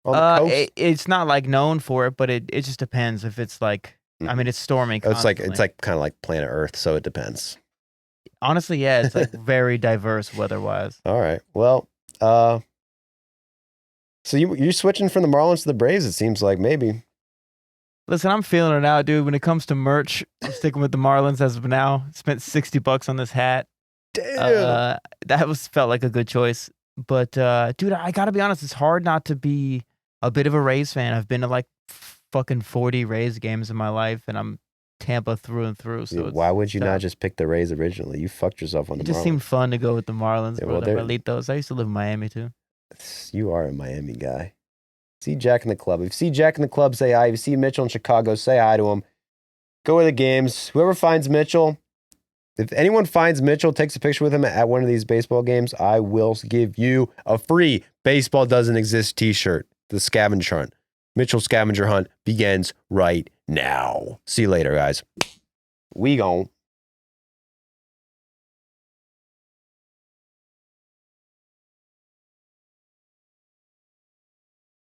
On the coast? It's not like known for it, but it just depends if it's like. I mean, it's storming. Oh, it's like Constantly. kind of like planet Earth, so it depends. Honestly, yeah, it's like very diverse weather-wise. All right. Well, so you're switching from the Marlins to the Braves. It seems like maybe. Listen, I'm feeling it out, dude. When it comes to merch, I'm sticking with the Marlins as of now. Spent $60 on this hat. Damn. That felt like a good choice. But dude, I gotta be honest, it's hard not to be a bit of a Rays fan. I've been to like fucking 40 Rays games in my life, and I'm Tampa through and through. So Dude, why would you tough. not just pick the Rays originally? You fucked yourself on It the just Marlins. seemed fun to go with the Marlins, Yeah, bro. well, The they're- Relitos. I used to live in Miami too. You are a Miami guy. See Jack in the club. If you see Jack in the club, say hi. If you see Mitchell in Chicago, say hi to him. Go to the games. Whoever finds Mitchell, if anyone finds Mitchell, takes a picture with him at one of these baseball games, I will give you a free Baseball Doesn't Exist t-shirt. The scavenger hunt. Mitchell scavenger hunt begins right now. See you later, guys. We gone.